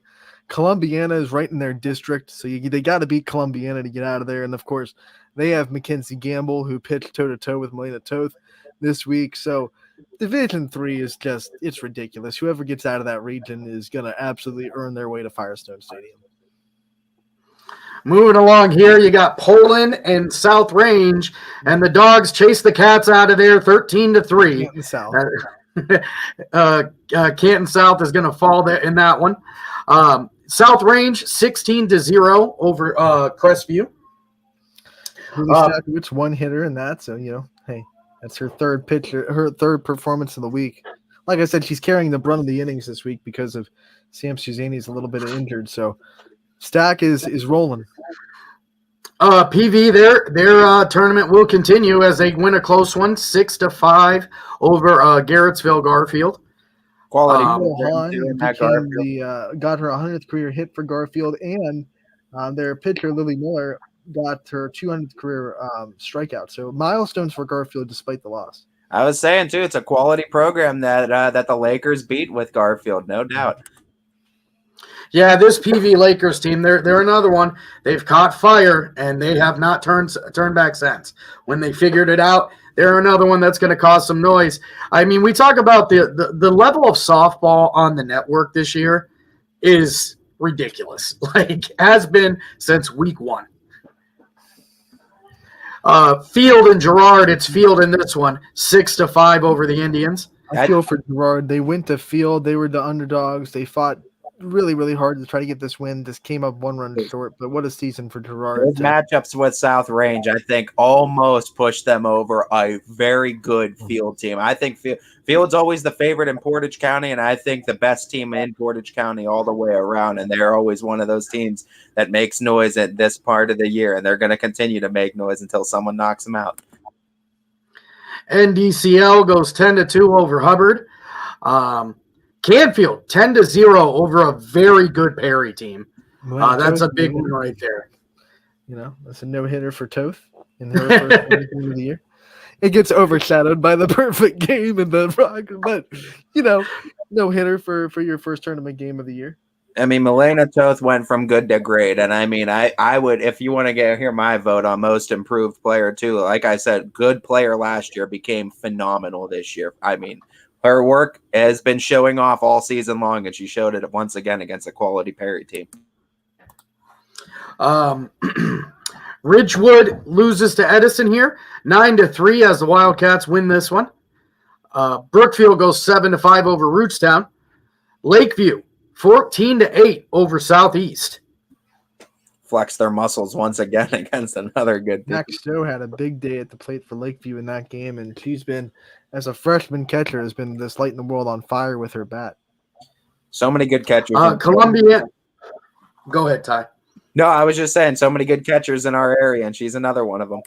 Columbiana is right in their district, so they got to beat Columbiana to get out of there. And of course, they have Mackenzie Gamble, who pitched toe-to-toe with Melina Toth this week. So Division 3 is it's ridiculous. Whoever gets out of that region is going to absolutely earn their way to Firestone Stadium. Moving along here, you got Poland and South Range, and the Dogs chase the Cats out of there 13-3. Canton South. Canton South is going to fall there in that one. South Range 16-0 over Crestview. It's one hitter in that, so hey, that's her third performance of the week. Like I said, she's carrying the brunt of the innings this week because of Sam Suzanne's a little bit injured, so Stack is rolling. PV, their tournament will continue as they win a close one, 6-5 over Garrettsville Garfield. Quality. Got her 100th career hit for Garfield, and their pitcher Lily Miller got her 200th career strikeout. So milestones for Garfield despite the loss. I was saying too, it's a quality program that the Lakers beat with Garfield, no doubt. Yeah, this PV Lakers team, they're another one. They've caught fire, and they have not turned back since. When they figured it out, they're another one that's going to cause some noise. I mean, we talk about the level of softball on the network this year is ridiculous. Like, has been since week 1. Field and Girard, it's Field in this one, 6-5 over the Indians. I feel for Girard. They went to Field. They were the underdogs. They fought really, really hard to try to get this win. This came up 1 run short, but what a season for Girard. Those matchups with South Range, I think, almost pushed them over a very good Field team. I think Field's always the favorite in Portage County, and I think the best team in Portage County all the way around, and they're always one of those teams that makes noise at this part of the year, and they're going to continue to make noise until someone knocks them out. NDCL goes 10-2 over Hubbard. Canfield 10-0 over a very good Perry team. That's a big one right there. That's a no-hitter for Toth in her first game of the year. It gets overshadowed by the perfect game in the Rock, but no-hitter for your first tournament game of the year. I mean, Melina Toth went from good to great, and I mean, I would, if you want to hear my vote on most improved player too, like I said, good player last year became phenomenal this year. I mean, her work has been showing off all season long, and she showed it once again against a quality Perry team. Ridgewood loses to Edison here, 9-3 as the Wildcats win this one. Brookfield goes 7-5 over Rootstown. Lakeview 14-8 over Southeast. flex their muscles once again against another good team. Max Stowe had a big day at the plate for Lakeview in that game, and she's been, as a freshman catcher, has been this light in the world on fire with her bat. So many good catchers. Columbia. Go ahead, Ty. No, I was just saying, so many good catchers in our area, and she's another one of them.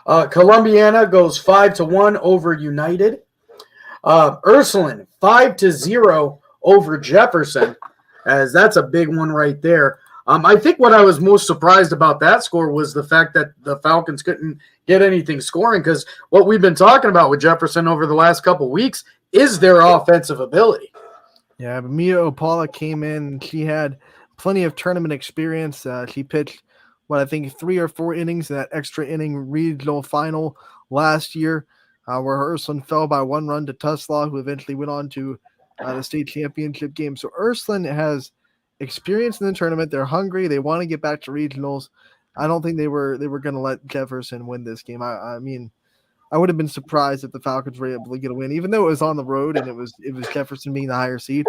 Columbiana goes 5-1 over United. Ursuline 5-0 over Jefferson, as that's a big one right there. I think what I was most surprised about that score was the fact that the Falcons couldn't get anything scoring, because what we've been talking about with Jefferson over the last couple of weeks is their offensive ability. Yeah, but Mia Opala came in. She had plenty of tournament experience. She pitched, I think 3 or 4 innings in that extra inning regional final last year, where Ursuline fell by 1 run to Tuslaw, who eventually went on to the state championship game. So Ursuline has experience in the tournament. They're hungry. They want to get back to regionals. I don't think they were going to let Jefferson win this game. I mean, I would have been surprised if the Falcons were able to get a win, even though it was on the road and it was Jefferson being the higher seed.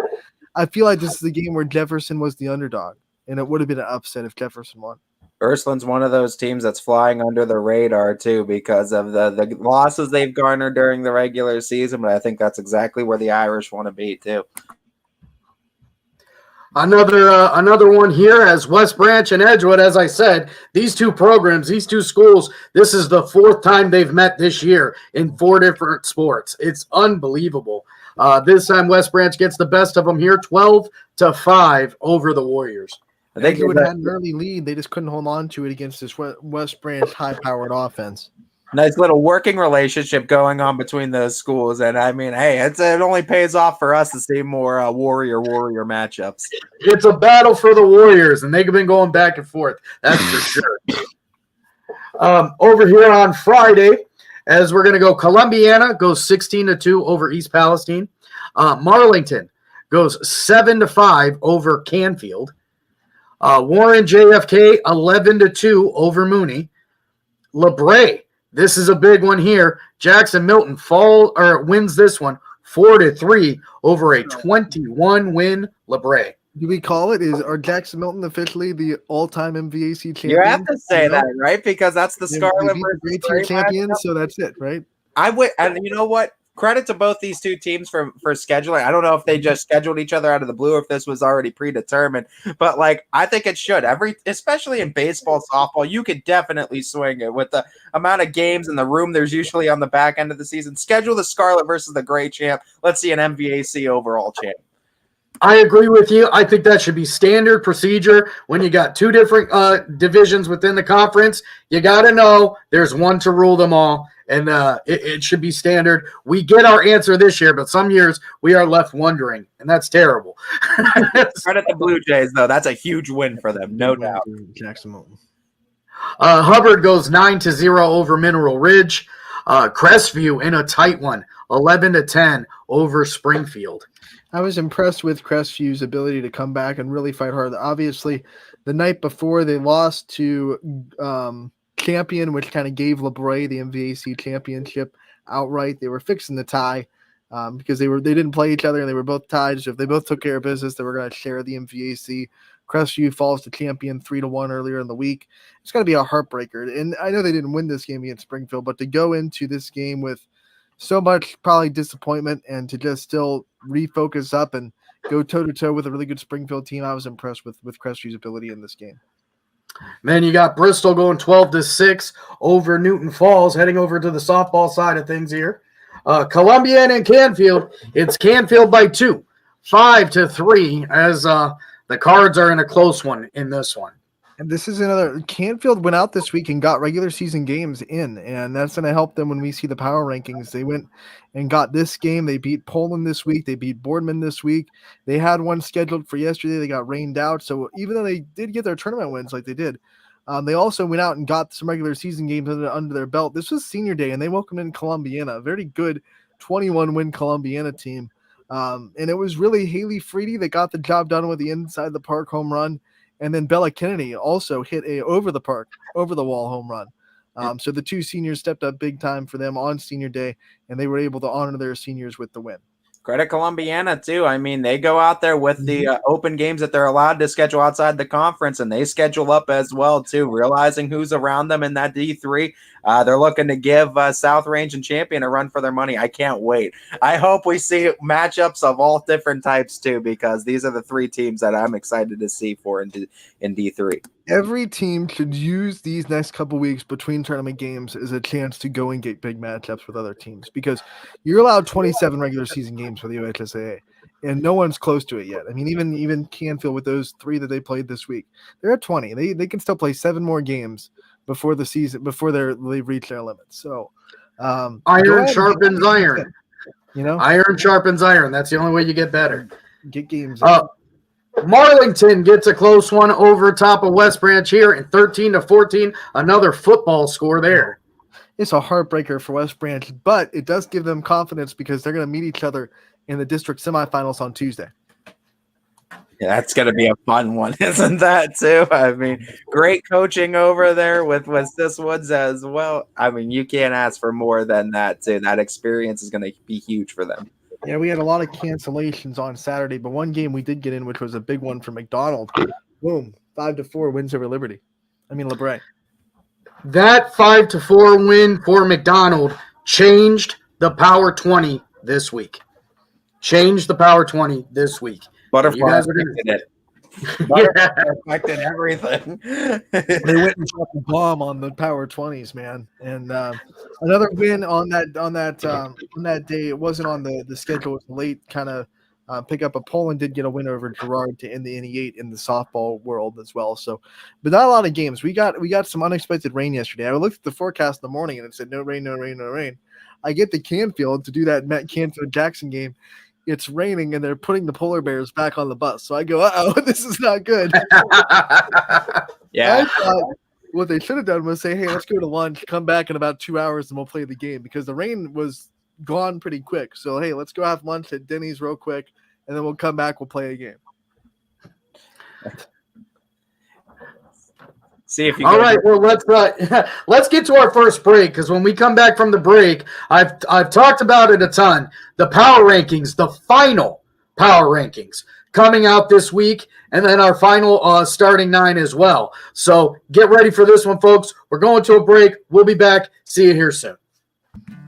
I feel like this is the game where Jefferson was the underdog, and it would have been an upset if Jefferson won. Ursuline's one of those teams that's flying under the radar, too, because of the losses they've garnered during the regular season, but I think that's exactly where the Irish want to be, too. Another one here as West Branch and Edgewood. As I said, these two programs, these two schools, this is the 4th time they've met this year in 4 different sports. It's unbelievable. This time, West Branch gets the best of them here, 12-5 over the Warriors. I think they would have had an early lead. They just couldn't hold on to it against this West Branch high-powered offense. Nice little working relationship going on between those schools. And I mean, hey, it only pays off for us to see more Warrior matchups. It's a battle for the Warriors, and they've been going back and forth. That's for sure. Over here on Friday, as we're going to go, Columbiana goes 16-2 over East Palestine. Marlington goes 7-5 over Canfield. Warren JFK 11-2 over Mooney. LeBray, this is a big one here. Jackson Milton wins this one 4-3 over a 21-win LeBray. Do we call it? Are Jackson Milton officially the all-time MVAC champion? You have to say that, right? Because that's the Scarlet versus Gray champion. So that's it, right? I would, and you know what? Credit to both these two teams for scheduling. I don't know if they just scheduled each other out of the blue or if this was already predetermined, but like I think it should. Especially in baseball, softball, you could definitely swing it with the amount of games in the room there's usually on the back end of the season. Schedule the Scarlet versus the Gray champ. Let's see an MVAC overall champ. I agree with you. I think that should be standard procedure when you got two different divisions within the conference. You got to know there's one to rule them all, and it should be standard. We get our answer this year, but some years we are left wondering, and that's terrible. Credit the Blue Jays, though. That's a huge win for them, no doubt. Jackson Milton. Hubbard goes 9-0 over Mineral Ridge. Crestview in a tight one, 11-10 over Springfield. I was impressed with Crestview's ability to come back and really fight hard. Obviously, the night before they lost to Champion, which kind of gave LeBray the MVAC championship outright. They were fixing the tie because they didn't play each other and they were both tied. So if they both took care of business, they were going to share the MVAC. Crestview falls to Champion 3-1 earlier in the week. It's going to be a heartbreaker. And I know they didn't win this game against Springfield, but to go into this game with so much probably disappointment and to just still refocus up and go toe-to-toe with a really good Springfield team, I was impressed with Crestview's ability in this game. Then you got Bristol going 12-6 over Newton Falls, heading over to the softball side of things here. Columbiana and Canfield, it's Canfield by 2, 5-3, as the Cards are in a close one in this one. And this is another – Canfield went out this week and got regular season games in, and that's going to help them when we see the power rankings. They went and got this game. They beat Poland this week. They beat Boardman this week. They had one scheduled for yesterday. They got rained out. So even though they did get their tournament wins like they did, they also went out and got some regular season games under their belt. This was senior day, and they welcomed in Columbiana, a very good 21-win Columbiana team. And it was really Haley Freedy that got the job done with the inside the park home run. And then Bella Kennedy also hit a over the wall home run. So the two seniors stepped up big time for them on senior day, and they were able to honor their seniors with the win. Credit Columbiana, too. I mean, they go out there with the open games that they're allowed to schedule outside the conference, and they schedule up as well, too, realizing who's around them in that D3. They're looking to give South Range and Champion a run for their money. I can't wait. I hope we see matchups of all different types, too, because these are the three teams that I'm excited to see for in D3. Every team should use these next couple weeks between tournament games as a chance to go and get big matchups with other teams, because you're allowed 27 regular season games for the OHSAA, and no one's close to it yet. I mean, even Canfield with those 3 that they played this week, they're at 20. They can still play 7 more games before the season, before they've reached their limits. So iron sharpens iron. You know, iron sharpens iron. That's the only way you get better. Get games. Marlington gets a close one over top of West Branch here in 13-14. Another football score there. It's a heartbreaker for West Branch, but it does give them confidence because they're going to meet each other in the district semifinals on Tuesday. Yeah, that's going to be a fun one, isn't that, too? I mean, great coaching over there with Sis Woods as well. I mean, you can't ask for more than that, too. That experience is going to be huge for them. Yeah, we had a lot of cancellations on Saturday, but one game we did get in, which was a big one for McDonald. Boom, 5-4 wins over LeBray. That 5-4 win for McDonald changed the Power 20 this week. Butterfly You guys are it. Affected everything. They went and dropped a bomb on the Power 20s, man. And another win on that day. It wasn't on the schedule. It was late kind of pickup. But Poland did get a win over Gerard to end the NE8 in the softball world as well. So, but not a lot of games. We got some unexpected rain yesterday. I looked at the forecast in the morning and it said no rain, no rain, no rain. I get to Canfield to do that Met Canfield Jackson game. It's raining and they're putting the polar bears back on the bus. So I go, uh-oh, this is not good. Yeah. I thought what they should have done was say, hey, let's go to lunch, come back in about 2 hours and we'll play the game, because the rain was gone pretty quick. So, hey, let's go have lunch at Denny's real quick and then we'll come back, we'll play a game. See if you All right, well, let's get to our first break, because when we come back from the break, I've talked about it a ton. The power rankings, the final power rankings coming out this week, and then our final starting 9 as well. So get ready for this one, folks. We're going to a break. We'll be back. See you here soon.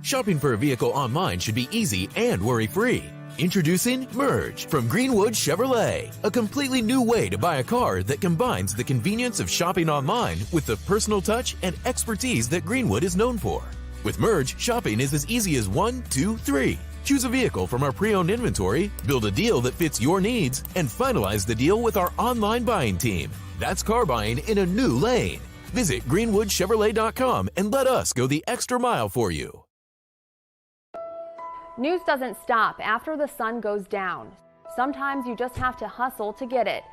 Shopping for a vehicle online should be easy and worry-free. Introducing Merge from Greenwood Chevrolet, a completely new way to buy a car that combines the convenience of shopping online with the personal touch and expertise that Greenwood is known for. With Merge, shopping is as easy as 1, 2, 3. Choose a vehicle from our pre-owned inventory, build a deal that fits your needs, and finalize the deal with our online buying team. That's car buying in a new lane. Visit greenwoodchevrolet.com and let us go the extra mile for you. News doesn't stop after the sun goes down. Sometimes you just have to hustle to get it.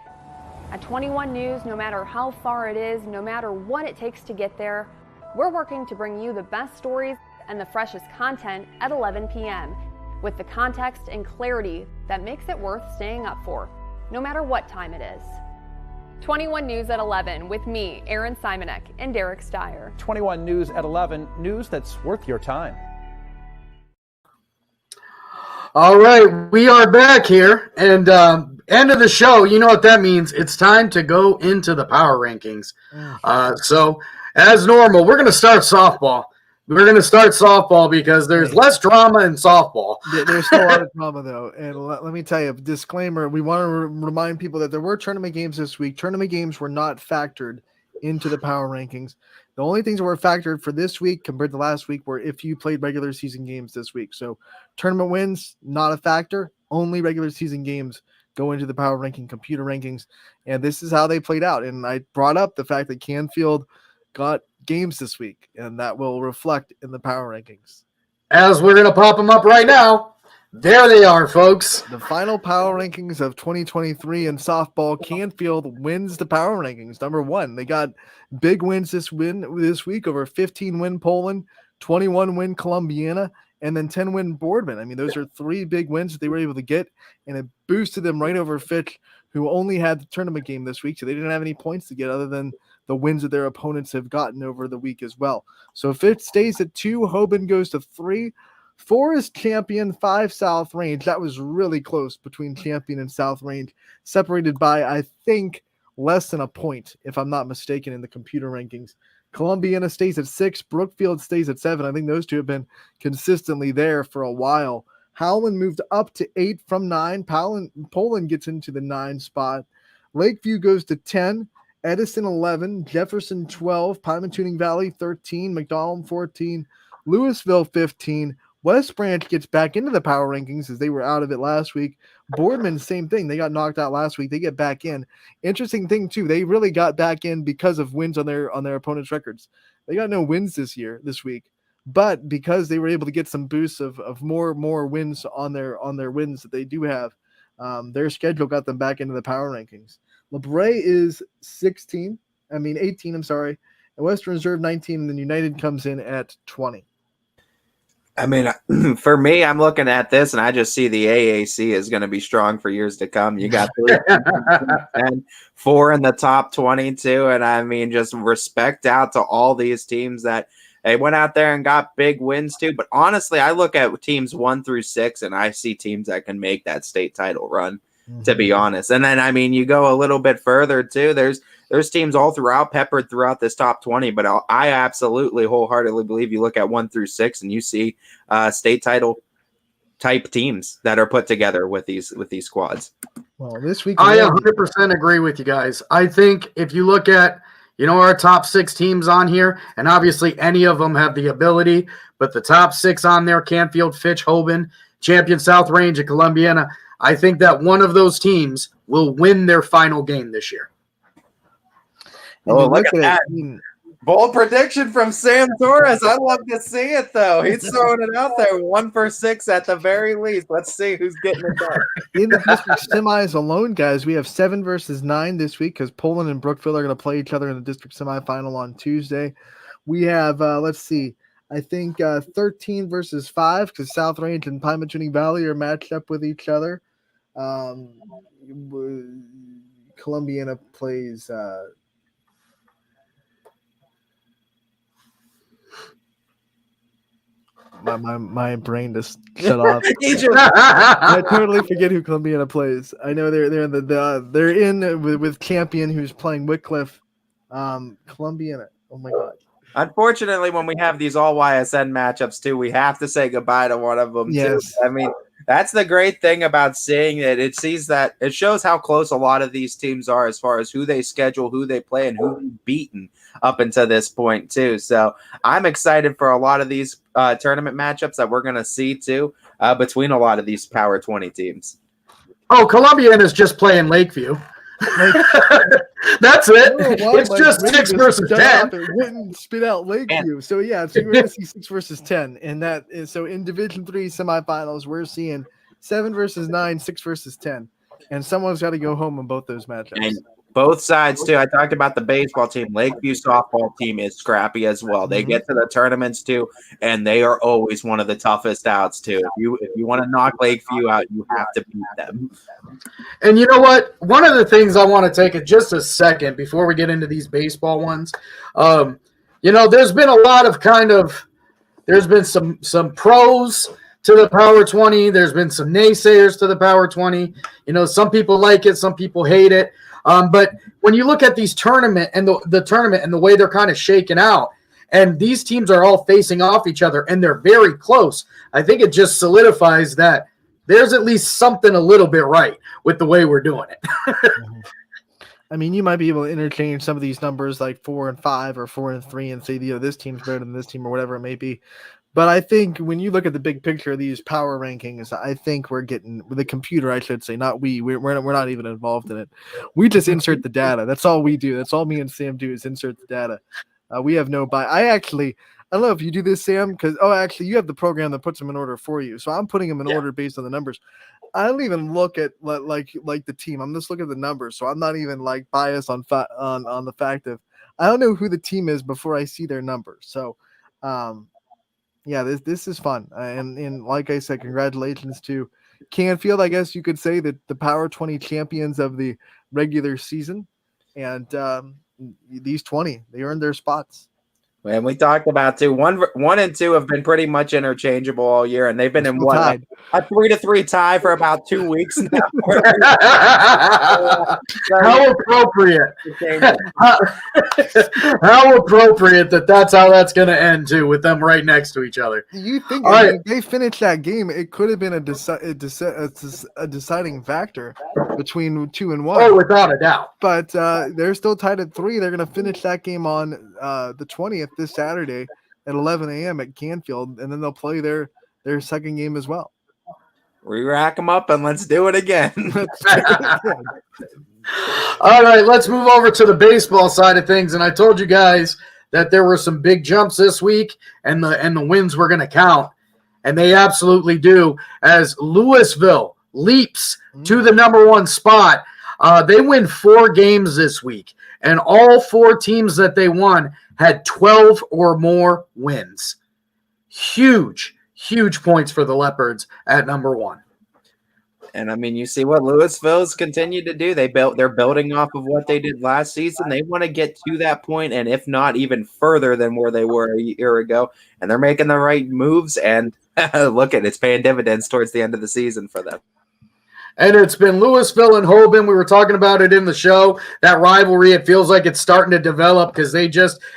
At 21 News, no matter how far it is, no matter what it takes to get there, we're working to bring you the best stories and the freshest content at 11 p.m. with the context and clarity that makes it worth staying up for, no matter what time it is. 21 News at 11 with me, Erin Simonek, and Derek Steyer. 21 News at 11, news that's worth your time. All right, we are back here, and end of the show. You know what that means. It's time to go into the power rankings. So, as normal, we're going to start softball. We're going to start softball because there's less drama in softball. There's still a lot of drama, though. And let me tell you, disclaimer, we want to remind people that there were tournament games this week. Tournament games were not factored into the power rankings. The only things that were factored for this week compared to last week were if you played regular season games this week. So tournament wins, not a factor. Only regular season games go into the power ranking computer rankings. And this is how they played out. And I brought up the fact that Canfield got games this week, and that will reflect in the power rankings. As we're going to pop them up right now. There they are, folks. The final power rankings of 2023 in softball. Canfield wins the power rankings. Number 1, they got big wins this week over 15-win Poland, 21-win Columbiana, and then 10-win Boardman. I mean, those are 3 big wins that they were able to get, and it boosted them right over Fitch, who only had the tournament game this week, so they didn't have any points to get other than the wins that their opponents have gotten over the week as well. So Fitch stays at 2, Hoban goes to 3. 4 is Champion, 5 South Range. That was really close between Champion and South Range, separated by, I think, less than a point, if I'm not mistaken, in the computer rankings. Columbiana stays at 6. Brookfield stays at 7. I think those two have been consistently there for a while. Howland moved up to 8 from 9. Poland gets into the 9 spot. Lakeview goes to 10. Edison 11. Jefferson 12. Pymatuning Valley 13. McDonald 14. Louisville 15. West Branch gets back into the power rankings as they were out of it last week. Boardman, same thing. They got knocked out last week. They get back in. Interesting thing, too, they really got back in because of wins on their opponents' records. They got no wins this week. But because they were able to get some boosts of more wins on their wins that they do have, their schedule got them back into the power rankings. LeBray is 18, I'm sorry. And Western Reserve 19, and then United comes in at 20. I mean, for me, I'm looking at this and I just see the AAC is going to be strong for years to come. You got 3 and 4 in the top 22. And I mean, just respect out to all these teams that they went out there and got big wins too. But honestly, I look at teams 1 through 6 and I see teams that can make that state title run, to be honest. And then, I mean, you go a little bit further too. There's teams all throughout, peppered throughout this top 20, but I absolutely wholeheartedly believe you look at 1 through 6 and you see state title type teams that are put together with these squads. Well, this week I 100% agree with you guys. I think if you look at, our top 6 teams on here, and obviously any of them have the ability, but the top 6 on there, Canfield, Fitch, Hoban, Champion South Range, and Columbiana, I think that one of those teams will win their final game this year. Oh, look at that. Bold prediction from Sam Torres. I love to see it, though. He's throwing it out there. 1 for 6 at the very least. Let's see who's getting it done. In the district semis alone, guys, we have 7 versus 9 this week because Poland and Brookville are going to play each other in the district semifinal on Tuesday. We have, let's see, I think 13 versus 5 because South Range and Pymatuning Valley are matched up with each other. Columbiana plays my brain just shut off. I totally forget who Columbiana plays. I know they're in they're in with Champion, who's playing Wycliffe. Columbiana. Oh my god. Unfortunately, when we have these all YSN matchups too, we have to say goodbye to one of them. Yes. Too. I mean, that's the great thing about seeing it. It shows how close a lot of these teams are as far as who they schedule, who they play, and who they've beaten up until this point too. So I'm excited for a lot of these tournament matchups that we're going to see too between a lot of these Power 20 teams. Oh, Columbiana is just playing Lakeview. That's it. It's just 6 versus 10. It wouldn't spit out Lakeview. So yeah, so you're going to see 6 versus 10, and that is so in Division 3 semifinals we're seeing 7 versus 9, 6 versus 10, and someone's got to go home on both those matchups. And both sides too. I talked about the baseball team. Lakeview softball team is scrappy as well. They get to the tournaments too, and they are always one of the toughest outs too. If you want to knock Lakeview out, you have to beat them. And you know what? One of the things I want to take just a second before we get into these baseball ones, there's been a lot of there's been some pros to the Power 20. There's been some naysayers to the Power 20. Some people like it, some people hate it. But when you look at these tournament and the tournament and the way they're kind of shaken out, and these teams are all facing off each other and they're very close, I think it just solidifies that there's at least something a little bit right with the way we're doing it. I mean, you might be able to interchange some of these numbers like 4 and 5 or 4 and 3 and say, this team's better than this team or whatever it may be. But I think when you look at the big picture of these power rankings, I think we're getting with the computer, I should say, not we're not even involved in it. We just insert the data. That's all we do. That's all me and Sam do is insert the data. We have no buy. I don't know if you do this, Sam, because actually you have the program that puts them in order for you. So I'm putting them in order based on the numbers. I don't even look at like the team. I'm just looking at the numbers. So I'm not even like biased on the fact of I don't know who the team is before I see their numbers. So yeah, this is fun. And like I said, congratulations to Canfield. I guess you could say that the Power 20 champions of the regular season. And these 20, they earned their spots. And we talked about too. 1 and 2 have been pretty much interchangeable all year, and they've been in a 3-3 tie for about 2 weeks now. How appropriate! How appropriate that's how that's going to end too, with them right next to each other. Do you think if they finished that game, it could have been a deciding factor between 2 and 1? Oh, without a doubt. But they're still tied at 3. They're going to finish that game on the 20th. This Saturday at 11 a.m. at Canfield, and then they'll play their second game as well. We rack them up and let's do it again. All right, let's move over to the baseball side of things. And I told you guys that there were some big jumps this week, and the wins were going to count, and they absolutely do. As Louisville leaps to the number 1 spot, they win 4 games this week, and all 4 teams that they won had 12 or more wins. Huge points for the Leopards at number 1. And I mean, you see what Louisville's continued to do. They're building off of what they did last season. They want to get to that point, and if not, even further than where they were a year ago. And they're making the right moves. And look at it's paying dividends towards the end of the season for them. And it's been Louisville and Hoban. We were talking about it in the show. That rivalry, it feels like it's starting to develop because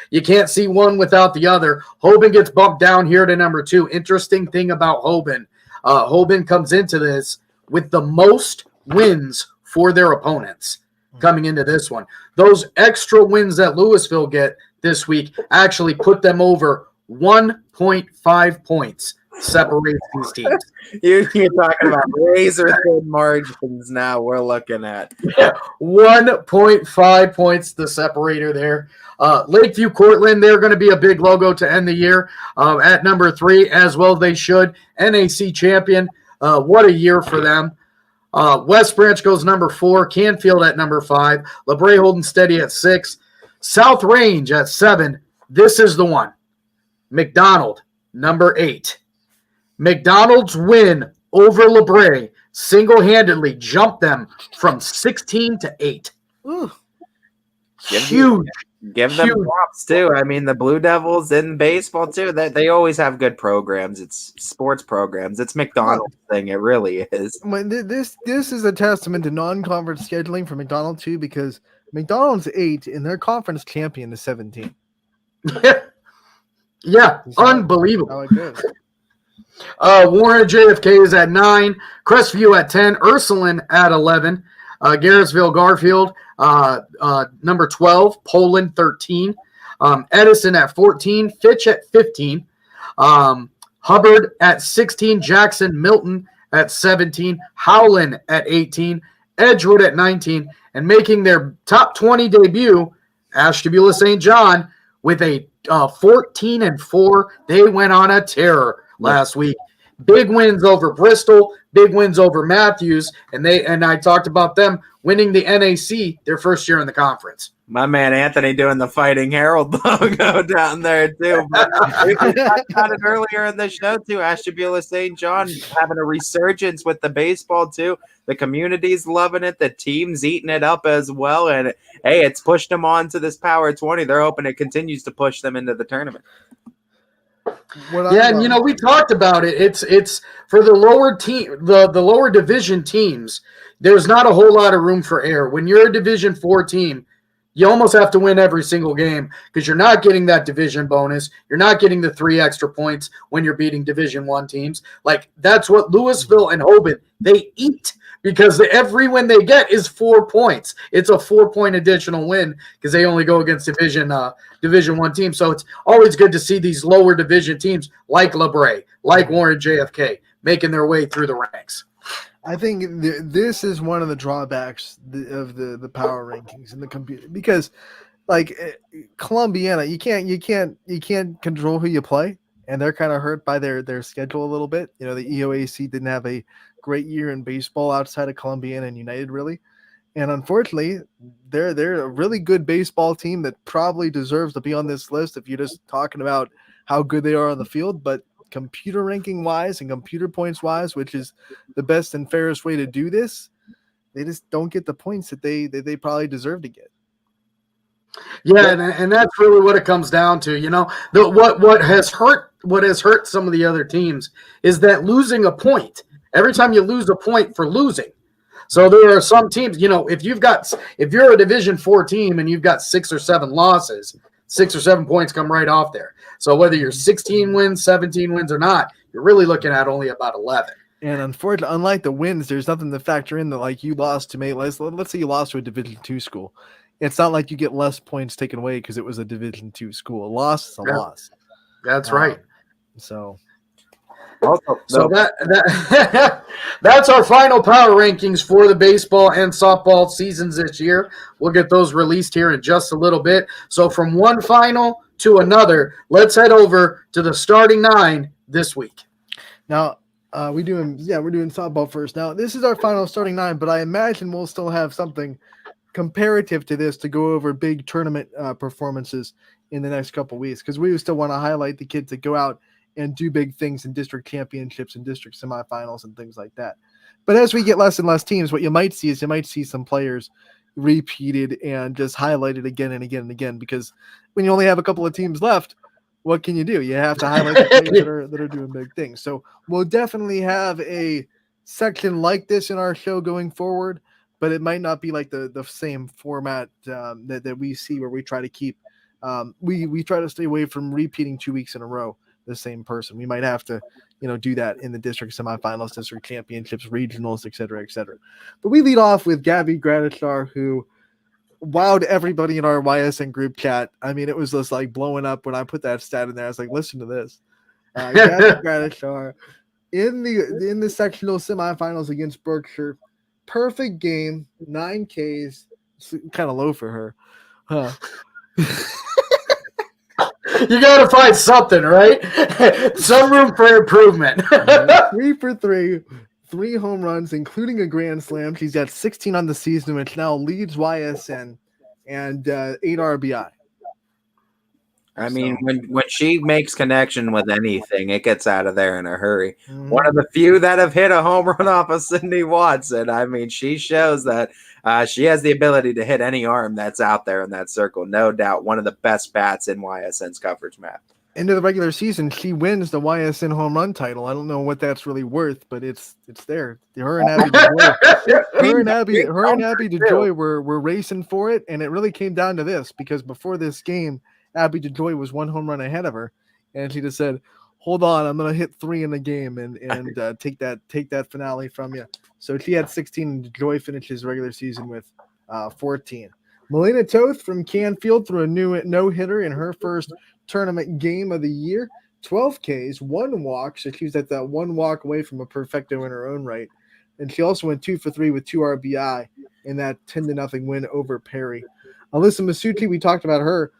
you can't see one without the other. Hoban gets bumped down here to number 2. Interesting thing about Hoban. Hoban comes into this with the most wins for their opponents coming into this one. Those extra wins that Louisville get this week actually put them over 1.5 points separates these teams. You're talking about razor thin margins now we're looking at. 1.5 points the separator there. Lakeview Cortland, they're going to be a big logo to end the year at number 3, as well they should. NAC champion. What a year for them. West Branch goes number 4. Canfield at number 5. LeBray holding steady at 6. South Range at 7. This is the one. McDonald, number 8. McDonald's win over LeBray single-handedly jumped them from 16 to 8. Ooh. Huge. Give them props too. I mean, the Blue Devils in baseball too. They always have good programs. It's sports programs. It's McDonald's thing. It really is. This is a testament to non-conference scheduling for McDonald too, because McDonald's 8 and their conference champion is 17. Yeah, unbelievable. How it goes. Warren JFK is at 9. Crestview at 10. Ursuline at 11. Garrettsville Garfield, number 12. Poland 13. Edison at 14. Fitch at 15. Hubbard at 16. Jackson Milton at 17. Howland at 18. Edgewood at 19. And making their top 20 debut, Ashtabula St. John with a 14-4. They went on a tear last week. Big wins over Bristol, big wins over Matthews, and I talked about them winning the NAC their first year in the conference. My man Anthony doing the Fighting Herald logo down there too. But we talked about it earlier in the show too. Ashtabula St. John having a resurgence with the baseball too. The community's loving it. The team's eating it up as well. And hey, it's pushed them on to this Power 20. They're hoping it continues to push them into the tournament. And we talked about it. It's for the lower team, the lower division teams. There's not a whole lot of room for error. When you're a Division 4 team, you almost have to win every single game because you're not getting that division bonus. You're not getting the 3 extra points when you're beating Division 1 teams. Like, that's what Louisville and Hoban, they eat because every win they get is 4 points. It's a 4-point additional win because they only go against Division 1 teams. So it's always good to see these lower division teams like LeBray, like Warren JFK, making their way through the ranks. I think this is one of the drawbacks of the power rankings in the computer, because like Columbiana, you can't control who you play, and they're kind of hurt by their schedule a little bit. You know, the EOAC didn't have a great year in baseball outside of Columbiana and United, really. And unfortunately, they're a really good baseball team that probably deserves to be on this list if you're just talking about how good they are on the field. But computer ranking wise and computer points wise, which is the best and fairest way to do this, they just don't get the points that they probably deserve to get. Yeah, and that's really what it comes down to. You know, what has hurt some of the other teams is that losing a point. Every time you lose a point for losing. So there are some teams, you know, if you're a Division 4 team and you've got 6 or 7 losses, 6 or 7 points come right off there. So whether you're 16 wins, 17 wins or not, you're really looking at only about 11. And unfortunately, unlike the wins, there's nothing to factor in that, like you lost to let's say you lost to a Division 2 school. It's not like you get less points taken away because it was a Division 2 school. A loss is a loss. That's right. So that's our final power rankings for the baseball and softball seasons this year. We'll get those released here in just a little bit. So from one final to another, let's head over to the starting 9 this week. Now, we're doing softball first. Now, this is our final starting 9, but I imagine we'll still have something comparative to this to go over big tournament performances in the next couple weeks, because we still want to highlight the kids that go out and do big things in district championships and district semifinals and things like that. But as we get less and less teams, what you might see is some players repeated and just highlighted again and again and again, because when you only have a couple of teams left, what can you do? You have to highlight the players that are doing big things. So we'll definitely have a section like this in our show going forward, but it might not be like the same format that we see where we try to keep we try to stay away from repeating 2 weeks in a row. the same person. We might have to, do that in the district semifinals, district championships, regionals, et cetera, But we lead off with Gabby Gradishar, who wowed everybody in our YSN group chat. I mean, it was just like blowing up when I put that stat in there. I was like, listen to this. Gabby Gradishar in the sectional semifinals against Berkshire. Perfect game, 9 Ks. Kind of low for her. Huh. You got to find something, right? Some room for improvement. 3 for 3, 3 home runs, including a grand slam. She's got 16 on the season, which now leads YSN, and 8 RBI. I mean, when she makes connection with anything, it gets out of there in a hurry. Mm-hmm. One of the few that have hit a home run off of Sydney Watson. I mean, she shows that she has the ability to hit any arm that's out there in that circle. No doubt, one of the best bats in YSN's coverage map. Into the regular season, she wins the YSN home run title. I don't know what that's really worth, but it's there. Her and Abby DeJoy were racing for it, and it really came down to this, because before this game, Abby DeJoy was 1 home run ahead of her, and she just said, hold on, I'm going to hit 3 in the game and take that finale from you. So she had 16, and DeJoy finishes regular season with 14. Melina Toth from Canfield threw a new no-hitter in her first tournament game of the year. 12 Ks, 1 walk, so she was at that 1 walk away from a perfecto in her own right. And she also went 2 for 3 with 2 RBI in that 10-0 win over Perry. Alyssa Masucci, we talked about her.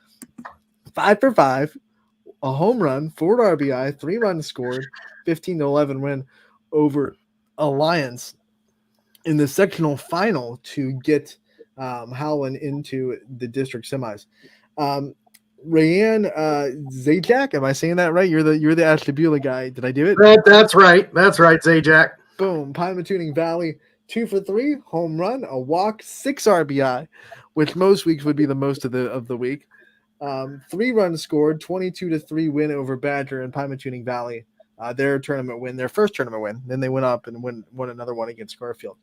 5 for 5, a home run, 4 RBI, 3 runs scored, 15-11 win over Alliance in the sectional final to get Howland into the district semis. Rayanne Zajac, am I saying that right? You're the Ashtabula guy. Did I do it? That's right, Zajac. Boom. Pine Tuning Valley, 2 for 3, home run, a walk, 6 RBI, which most weeks would be the most of the week. 3 runs scored, 22-3 win over Badger and Pine Tuning Valley. Their first tournament win. Then they went up and won another one against Garfield.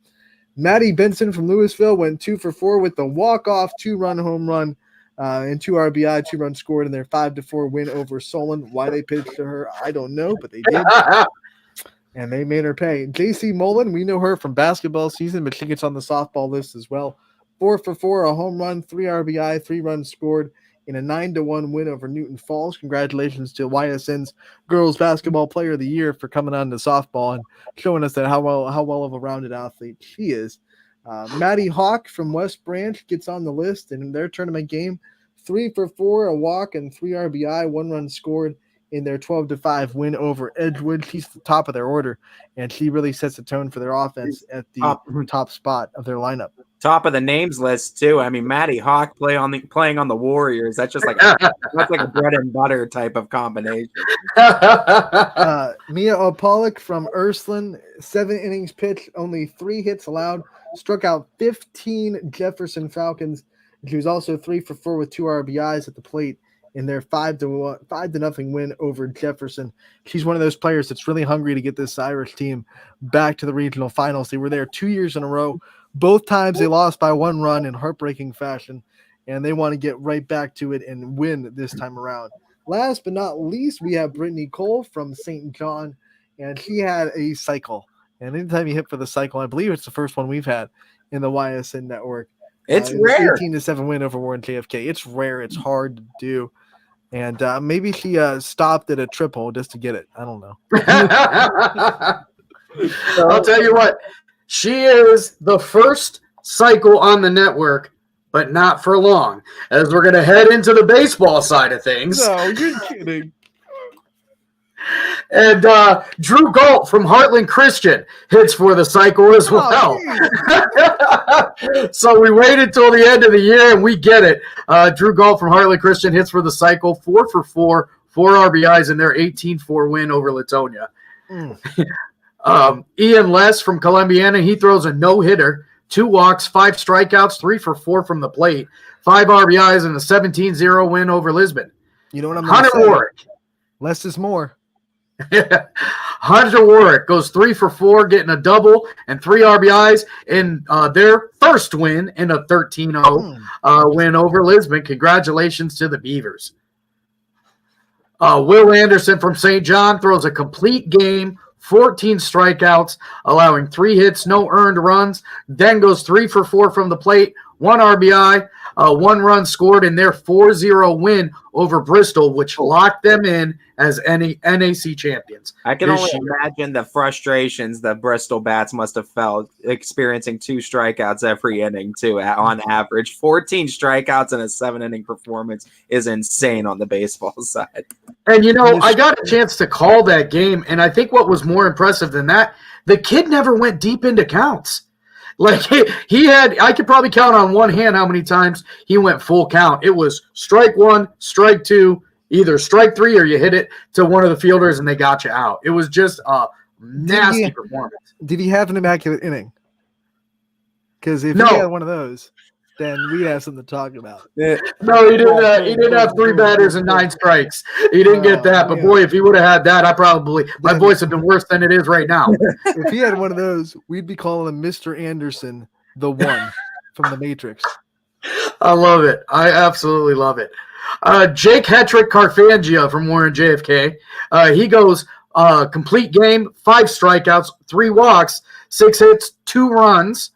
Maddie Benson from Louisville went 2 for 4 with the walk-off 2-run home run and 2 RBI, 2 runs scored in their 5-4 win over Solon. Why they pitched to her, I don't know, but they did. And they made her pay. JC Mullen, we know her from basketball season, but she gets on the softball list as well. 4 for 4, a home run, 3 RBI, 3 runs scored in a 9-1 win over Newton Falls. Congratulations to YSN's Girls Basketball Player of the Year for coming on to softball and showing us that how well of a rounded athlete she is. Maddie Hawk from West Branch gets on the list in their tournament game. 3 for 4, a walk, and 3 RBI, 1 run scored in their 12-5 win over Edgewood. She's the top of their order, and she really sets the tone for their offense at the top spot of their lineup. Top of the names list too. I mean, Maddie Hawk playing on the Warriors. That's just that's like a bread and butter type of combination. Mia O'Pollock from Ursuline, 7 innings pitched, only 3 hits allowed, struck out 15 Jefferson Falcons. She was also 3 for 4 with 2 RBIs at the plate in their 5-0 win over Jefferson. She's one of those players that's really hungry to get this Irish team back to the regional finals. They were there 2 years in a row. Both times they lost by 1 run in heartbreaking fashion, and they want to get right back to it and win this time around. Last but not least, we have Brittany Cole from St. John, and she had a cycle. And anytime you hit for the cycle, I believe it's the first one we've had in the YSN network. It's rare. 18-7 win over Warren JFK. It's rare. It's hard to do. And maybe she stopped at a triple just to get it. I don't know. I'll tell you what. She is the first cycle on the network, but not for long, as we're going to head into the baseball side of things. No, you're kidding. And Drew Galt from Heartland Christian hits for the cycle as well. So we waited till the end of the year, and we get it. Drew Galt from Heartland Christian hits for the cycle, 4 for 4, 4 RBIs in their 18-4 win over Latonia. Ian Less from Columbiana, he throws a no-hitter, 2 walks, 5 strikeouts, 3 for 4 from the plate, 5 RBIs, and a 17-0 win over Lisbon. You know what I'm Hunter Warwick. Less is more. Hunter Warwick goes 3 for 4, getting a double and 3 RBIs in their first win in a 13-0 win over Lisbon. Congratulations to the Beavers. Will Anderson from St. John throws a complete game, 14 strikeouts, allowing 3 hits, no earned runs. Then goes 3 for 4 from the plate, 1 RBI, 1 run scored in their 4-0 win over Bristol, which locked them in as NAC champions. I can only imagine the frustrations that Bristol Bats must have felt experiencing 2 strikeouts every inning, too, on average. 14 strikeouts in a 7-inning performance is insane on the baseball side. And, I got a chance to call that game, and I think what was more impressive than that, the kid never went deep into counts. Like he had, I could probably count on one hand how many times he went full count. It was strike 1, strike 2, either strike 3 or you hit it to one of the fielders and they got you out. It was just a nasty performance. Did he have an immaculate inning? Because if he had one of those, then we'd have something to talk about. No, he didn't. He didn't have 3 batters and 9 strikes. He didn't get that. But boy, if he would have had that, my voice would have been worse than it is right now. If he had one of those, we'd be calling him Mr. Anderson, the one from the Matrix. I love it. I absolutely love it. Jake Hetrick Carfangia from Warren JFK. He goes complete game, 5 strikeouts, 3 walks, 6 hits, 2 runs.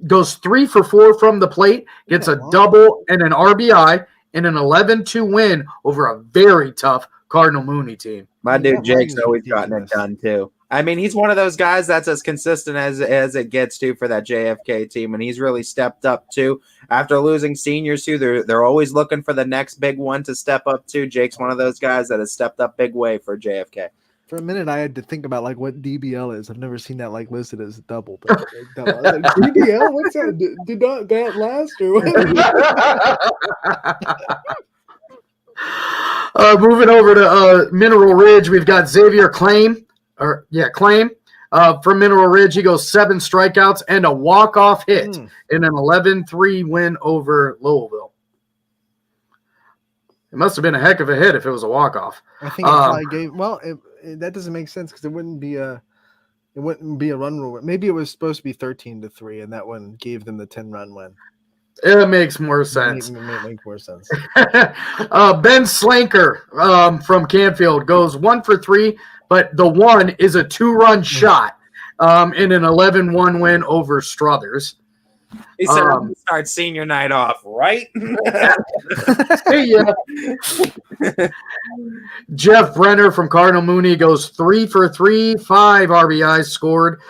Goes 3 for 4 from the plate, gets a double and an RBI in an 11-2 win over a very tough Cardinal Mooney team. My dude Jake's always gotten it done too. I mean, he's one of those guys that's as consistent as it gets to for that JFK team, and he's really stepped up too. After losing seniors too, they're always looking for the next big one to step up to. Jake's one of those guys that has stepped up big way for JFK. For a minute, I had to think about what DBL is. I've never seen that listed as a double. But, double. I was like, DBL? What's that? Did not that last or what? Moving over to Mineral Ridge, we've got Xavier Claim. From Mineral Ridge, he goes 7 strikeouts and a walk-off hit in an 11-3 win over Louisville. It must have been a heck of a hit if it was a walk-off. I think it probably gave. Well, that doesn't make sense because it wouldn't be a run rule. Maybe it was supposed to be 13-3, and that one gave them the 10-run win. It makes more sense. It makes more sense. Ben Slanker from Canfield goes 1 for 3, but the 1 is a 2-run shot in an 11-1 win over Struthers. He said, I'm going to start senior night off, right? Yeah. Jeff Brenner from Cardinal Mooney goes 3 for 3, 5 RBIs scored.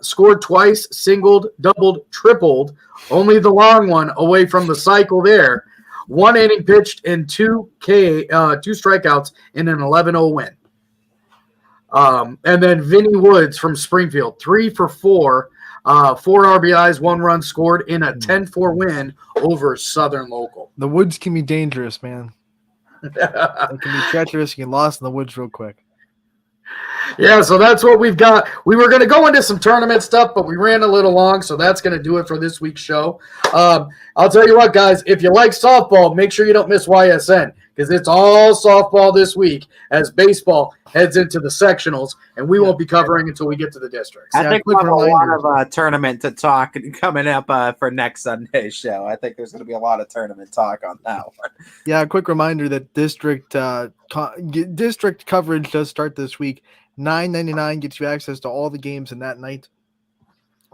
Scored twice, singled, doubled, tripled. Only the long one away from the cycle there. 1 inning pitched and 2 strikeouts in an 11-0 win. And then Vinny Woods from Springfield, 3 for 4. 4 RBIs, 1 run scored in a 10-4 win over Southern Local. The woods can be dangerous, man. It can be treacherous. You get lost in the woods real quick. Yeah, so that's what we've got. We were going to go into some tournament stuff, but we ran a little long, so that's going to do it for this week's show. I'll tell you what, guys, if you like softball, make sure you don't miss YSN, because it's all softball this week as baseball heads into the sectionals, and we won't be covering until we get to the districts. I think we'll have a lot of tournament to talk coming up for next Sunday's show. I think there's going to be a lot of tournament talk on that one. Yeah, a quick reminder that district coverage does start this week. $9.99 gets you access to all the games in that night.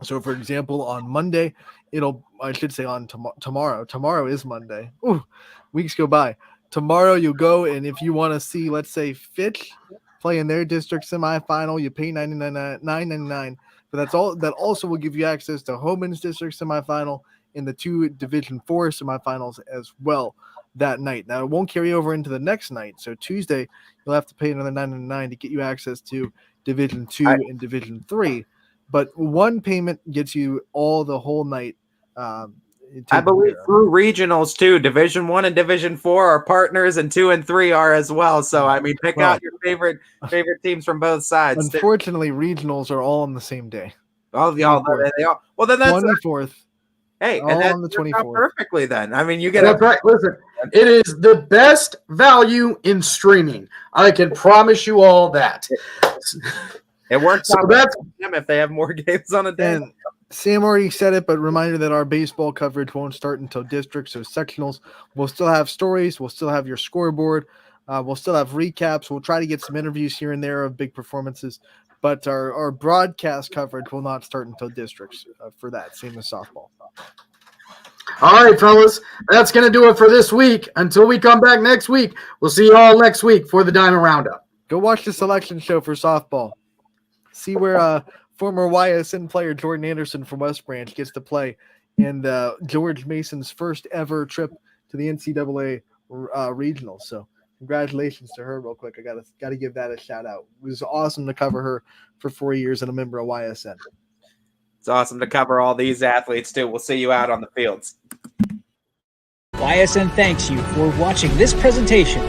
So, for example, on Monday, tomorrow. Tomorrow is Monday. Ooh, weeks go by. Tomorrow you'll go, and if you want to see, let's say, Fitch play in their district semifinal, you pay $9.99. But that's all. That also will give you access to Homan's district semifinal in the 2 Division 4 semifinals as well that night. Now, it won't carry over into the next night. So Tuesday, you'll have to pay another $9.99 to get you access to Division 2 and Division 3. But one payment gets you all the whole night. I believe through regionals too. Division 1 and Division 4 are partners, and 2 and 3 are as well. So I mean, pick out your favorite teams from both sides. Unfortunately, regionals are all on the same day. Oh, they all. Well, then that's 24th. Hey, all and on the 24th. Perfectly. Then I mean, you get That's right. Listen, it is the best value in streaming. I can promise you all that. It works So out that's them if they have more games on a day. And Sam already said it, but reminder that our baseball coverage won't start until districts or sectionals. We'll still have stories. We'll still have your scoreboard. We'll still have recaps. We'll try to get some interviews here and there of big performances, but our broadcast coverage will not start until districts for that, same as softball. All right, fellas, that's going to do it for this week. Until we come back next week, we'll see you all next week for the Diamond Roundup. Go watch the selection show for softball. See where former YSN player Jordan Anderson from West Branch gets to play in George Mason's first ever trip to the NCAA regional. So congratulations to her real quick. I gotta give that a shout out. It was awesome to cover her for 4 years and a member of YSN. It's awesome to cover all these athletes too. We'll see you out on the fields. YSN thanks you for watching this presentation